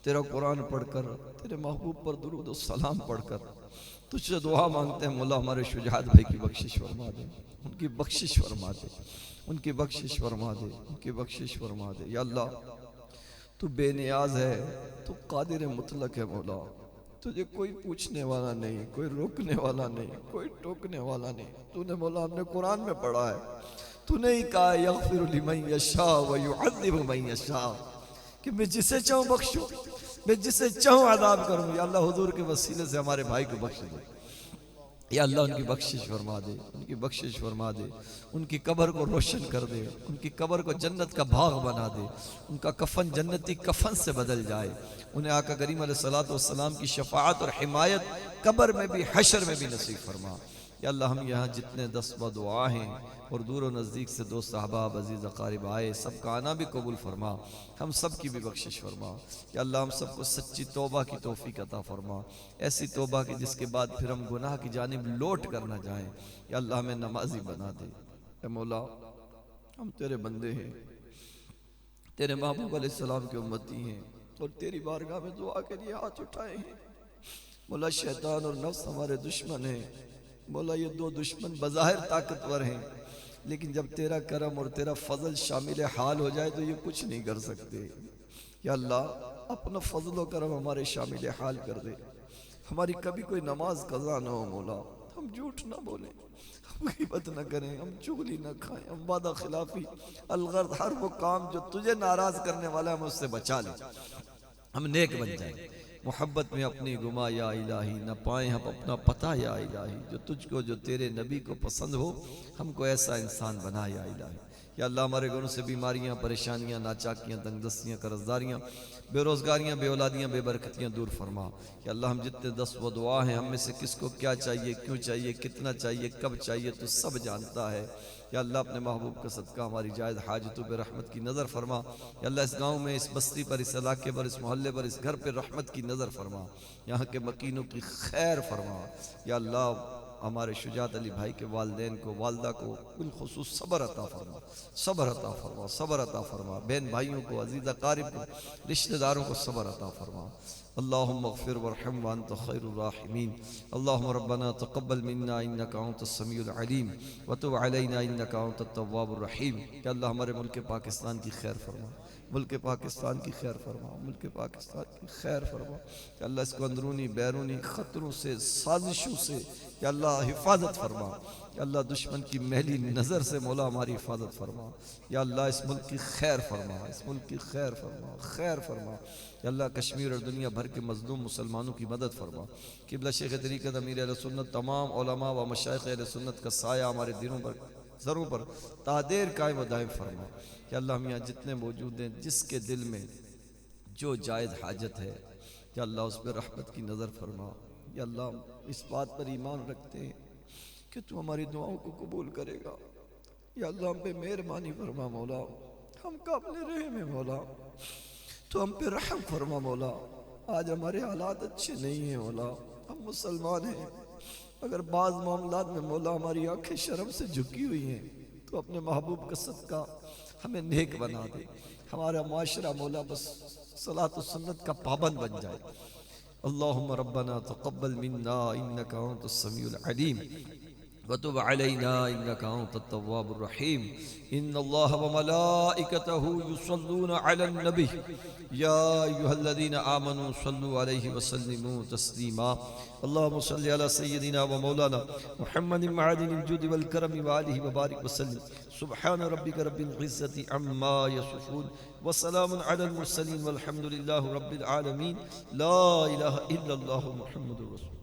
تیرا قرآن پڑھ کر، تیرے محبوب پر درود و سلام پڑھ کر تجھ سے دعا مانگتے ہیں. مولا ہمارے شجاعت بھائی کی بخشش فرما دے، ان کی بخشش فرما دے، ان کی بخشش فرما دے، ان کی بخشش فرما دے. یا اللہ تو بے نیاز ہے، تو قادر مطلق ہے. مولا تجھے کوئی پوچھنے والا نہیں، کوئی روکنے والا نہیں، کوئی ٹوکنے والا نہیں. تو نے مولا ہم نے قرآن میں پڑھا ہے، تو نے ہی کہا یغفر لمن یشاء ویعذب من یشاء، کہ میں جسے چاہوں بخشوں، میں جسے چاہوں عذاب کروں. یا اللہ حضور کے وسیلے سے ہمارے بھائی کو بخش دے. یا اللہ ان کی بخشش فرما دے، ان کی بخشش فرما دے، ان کی قبر کو روشن کر دے، ان کی قبر کو جنت کا باغ بنا دے، ان کا کفن جنتی کفن سے بدل جائے. انہیں آقا کریم علیہ السلام کی شفاعت اور حمایت قبر میں بھی حشر میں بھی نصیب فرما. یا اللہ ہم یہاں جتنے دست دعا ہیں اور دور و نزدیک سے دوست احباب عزیز اقارب آئے، سب کا آنا بھی قبول فرما، ہم سب کی بھی بخشش فرما. یا اللہ ہم سب کو سچی توبہ کی توفیق عطا فرما، ایسی توبہ کی جس کے بعد پھر ہم گناہ کی جانب لوٹ کر نہ جائیں. یا اللہ ہمیں نمازی بنا دے. اے مولا ہم تیرے بندے ہیں، تیرے محبوب علیہ السلام کے امتی ہیں، اور تیری بارگاہ میں دعا کے لیے ہاتھ اٹھائے ہیں. مولا شیطان اور نفس ہمارے دشمن ہیں. مولا یہ دو دشمن بظاہر طاقتور ہیں، لیکن جب تیرا کرم اور تیرا فضل شامل حال ہو جائے تو یہ کچھ نہیں کر سکتے. یا اللہ اپنا فضل و کرم ہمارے شامل حال کر دے. ہماری کبھی کوئی نماز قضا نہ ہو. مولا ہم جھوٹ نہ بولیں، ہم غیبت نہ کریں، ہم چغلی نہ کھائیں، ہم وعدہ خلافی الغرض ہر وہ کام جو تجھے ناراض کرنے والا ہے ہم اس سے بچا لیں، ہم نیک بن جائیں. محبت میں اپنی گما یا الہی، نہ پائیں ہم اپنا پتہ یا الہی، جو تجھ کو جو تیرے نبی کو پسند ہو ہم کو ایسا انسان بنا یا الہی۔ یا اللہ ہمارے گھروں سے بیماریاں، پریشانیاں، ناچاکیاں، تنگ دستیاں، قرضداریاں، بے روزگاریاں، بے اولادیاں، بے برکتیاں دور فرما۔ یا اللہ ہم جتنے دست و دعا ہیں، ہم میں سے کس کو کیا چاہیے، کیوں چاہیے، کتنا چاہیے، کب چاہیے، تو سب جانتا ہے۔ یا اللہ اپنے محبوب کا صدقہ ہماری جائز حاجتوں پہ رحمت کی نظر فرما۔ یا اللہ اس گاؤں میں، اس بستی پر، اس علاقے پر، اس محلے پر، اس گھر پہ رحمت کی نظر فرما، یہاں کے مکینوں کی خیر فرما۔ یا اللہ ہمارے شجاعت علی بھائی کے والدین کو، والدہ کو بالخصوص صبر عطا فرما، صبر عطا فرما، صبر عطا فرما، بہن بھائیوں کو، عزیز اقارب کو، رشتہ داروں کو صبر عطا فرما۔ اللہم اغفر ورحم وانت خیر الراحمین۔ اللہم ربنا تقبل منا انکا انت السمیع العلیم وتب علینا انکا انت التواب الرحیم۔ کہ اللہ ہمارے ملک پاکستان کی خیر فرما، ملک پاکستان کی خیر فرما، ملک پاکستان کی خیر فرما۔ کہ اللہ اس کو اندرونی بیرونی خطروں سے، سازشوں سے یا اللہ حفاظت فرما۔ یا اللہ دشمن کی میلی نظر سے مولا ہماری حفاظت فرما۔ یا اللہ اس ملک کی خیر فرما، اس ملک کی خیر فرما، خیر فرما۔ یا اللہ کشمیر اور دنیا بھر کے مظلوم مسلمانوں کی مدد فرما۔ قبلہ شیخ طریقت امیر اہل سنت، تمام علماء و مشائخ اہل سنت کا سایہ ہمارے دلوں پر، سروں پر تادیر قائم و دائم فرما۔ یا اللہ ہم یہاں جتنے موجود ہیں، جس کے دل میں جو جائز حاجت ہے، یا اللہ اس پہ رحمت کی نظر فرما۔ یا اللہ ہم اس بات پر ایمان رکھتے ہیں کہ تو ہماری دعاؤں کو قبول کرے گا۔ یا اللہ ہم پہ مہربانی فرما مولا، ہم قابل رحم ہیں مولا، تو ہم پہ رحم فرما مولا۔ آج ہمارے حالات اچھے نہیں ہیں مولا، ہم مسلمان ہیں، اگر بعض معاملات میں مولا ہماری آنکھیں شرم سے جھکی ہوئی ہیں تو اپنے محبوب کا صدقہ ہمیں نیک بنا دے، ہمارا معاشرہ مولا بس صلاۃ و سنت کا پابند بن جائے۔ اللہم ربنا تقبل منا انکا انت السمیع العلیم وتب علینا انکا انت التواب الرحیم۔ ان اللہ وملائکتہ یصلون علی النبی یا ایہا الذین آمنوا صلوا علیہ وسلموا تسلیما۔ اللہم صلی علی سیدنا و مولانا محمد معدن الجود والکرم وآلہ وبارک وسلم۔ سبحان ربک رب العزت عما یصفون وسلام علی المرسلین والحمد للہ رب العالمین۔ لا الہ الا اللہ محمد رسول